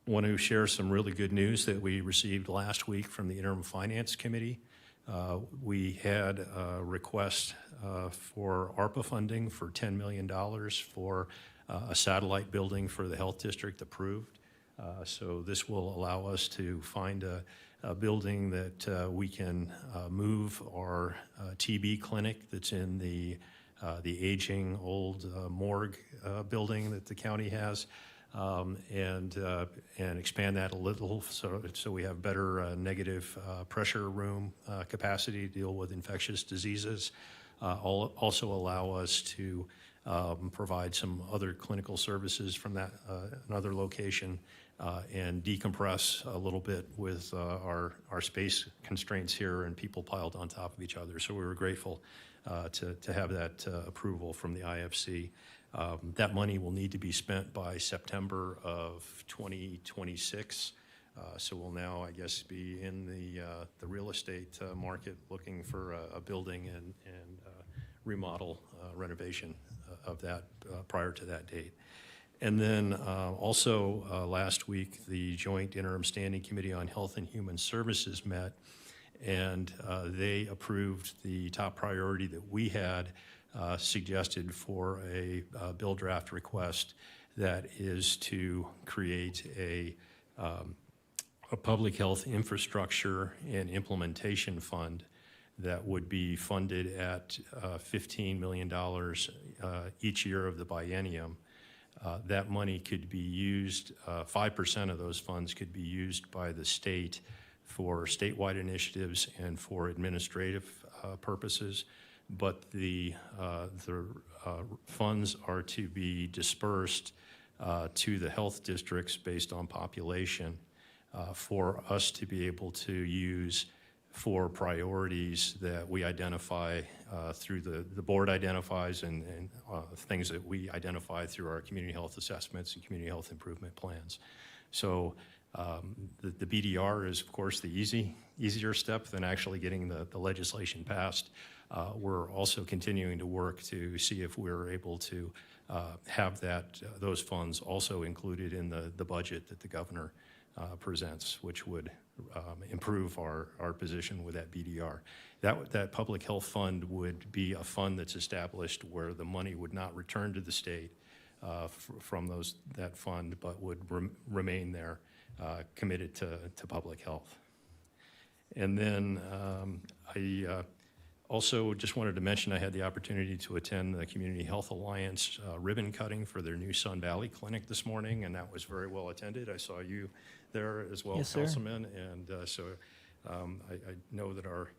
Want to share some really good news that we received last week from the Interim Finance Committee. We had a request for ARPA funding for $10 million for a satellite building for the health district approved. So this will allow us to find a building that we can move our TB clinic that's in the aging old morgue building that the county has, and expand that a little so we have better negative pressure room capacity to deal with infectious diseases. Also allow us to provide some other clinical services from that another location, and decompress a little bit with our space constraints here and people piled on top of each other. So we were grateful to have that approval from the IFC. That money will need to be spent by September of 2026. So we'll now, I guess, be in the real estate market looking for a building and remodel renovation of that prior to that date. And then also last week, the Joint Interim Standing Committee on Health and Human Services met, and they approved the top priority that we had suggested for a bill draft request, that is to create a public health infrastructure and implementation fund that would be funded at $15 million each year of the biennium. That money could be used, 5% of those funds could be used by the state for statewide initiatives and for administrative purposes, but the funds are to be dispersed to the health districts based on population for us to be able to use for priorities that we identify through the board identifies, and things that we identify through our community health assessments and community health improvement plans. So the BDR is, of course, the easier step than actually getting the legislation passed. We're also continuing to work to see if we're able to have those funds also included in the budget that the governor presents, which would improve our position with that BDR. That public health fund would be a fund that's established where the money would not return to the state from that fund, but would remain there, committed to public health. And then I also just wanted to mention I had the opportunity to attend the Community Health Alliance ribbon cutting for their new Sun Valley clinic this morning, and that was very well attended. I saw you there as well, yes, Councilman, and so I know that our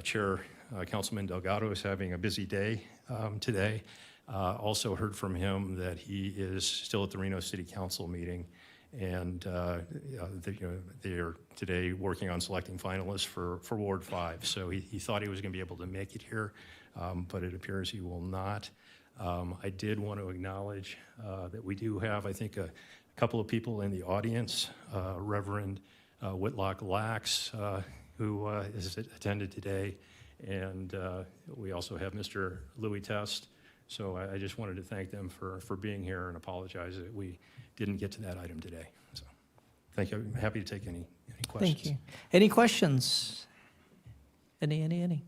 chair, Councilman Delgado, is having a busy day today. Also heard from him that he is still at the Reno City Council meeting, and they are today working on selecting finalists for Ward 5. So he thought he was going to be able to make it here, but it appears he will not. I did want to acknowledge that we do have, I think, a couple of people in the audience. Reverend Whitlock Lax, who has attended today, and we also have Mr. Louis Test. So I just wanted to thank them for being here and apologize that we didn't get to that item today. So thank you. I'm happy to take any questions. Thank you. Any questions? Any?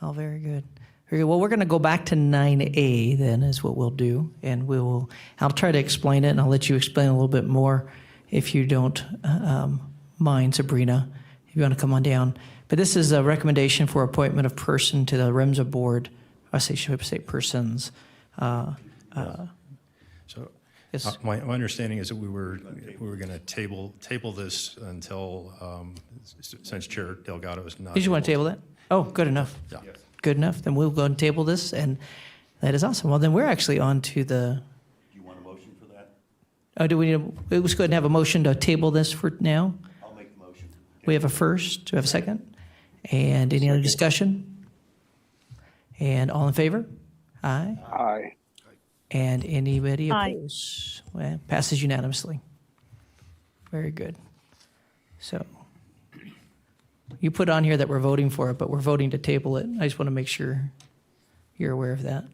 Oh, very good. Very good. Well, we're going to go back to 9A then is what we'll do. And I'll try to explain it, and I'll let you explain a little bit more if you don't mind, Sabrina, if you want to come on down. But this is a recommendation for appointment of person to the REMSA board. Should I say persons? So yes. my understanding is that we were going to table this until since Chair Delgado is not. Did you want to table that? Oh, good enough. Yeah. Good enough. Then we'll go and table this, and That is awesome. Well, then we're actually on to the, Do you want a motion for that? oh, do we need, let's go ahead and have a motion to table this for now. I'll make the motion. We have a first, do we have a second? And any other discussion? And all in favor? Aye. Aye. And anybody Aye. opposed? Well, passes unanimously. Very good. So you put on here that we're voting for it, but we're voting to table it. I just want to make sure you're aware of that.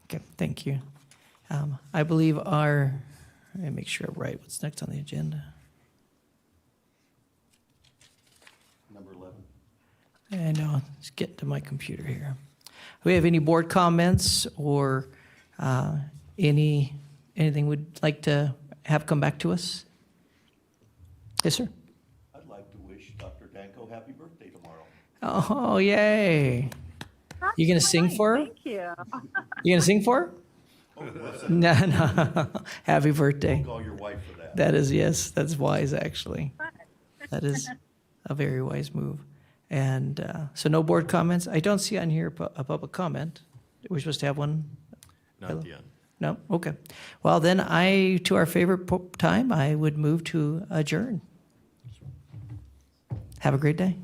Okay, thank you. I believe let me make sure I'm right. What's next on the agenda? Number 11. I know, let's get to my computer here. Do we have any board comments or anything we'd like to have come back to us? Yes, sir. I'd like to wish Dr. Danko happy birthday tomorrow. Oh, yay. You going to sing for her? Thank you. You going to sing for her? Oh, what's that? No, no. Happy birthday. Don't call your wife for that. That is, yes, that's wise, actually. That is a very wise move. And so no board comments. I don't see on here a public comment. We're supposed to have one? Not yet. No? Okay. Well, then to our favorite time, I would move to adjourn. Have a great day.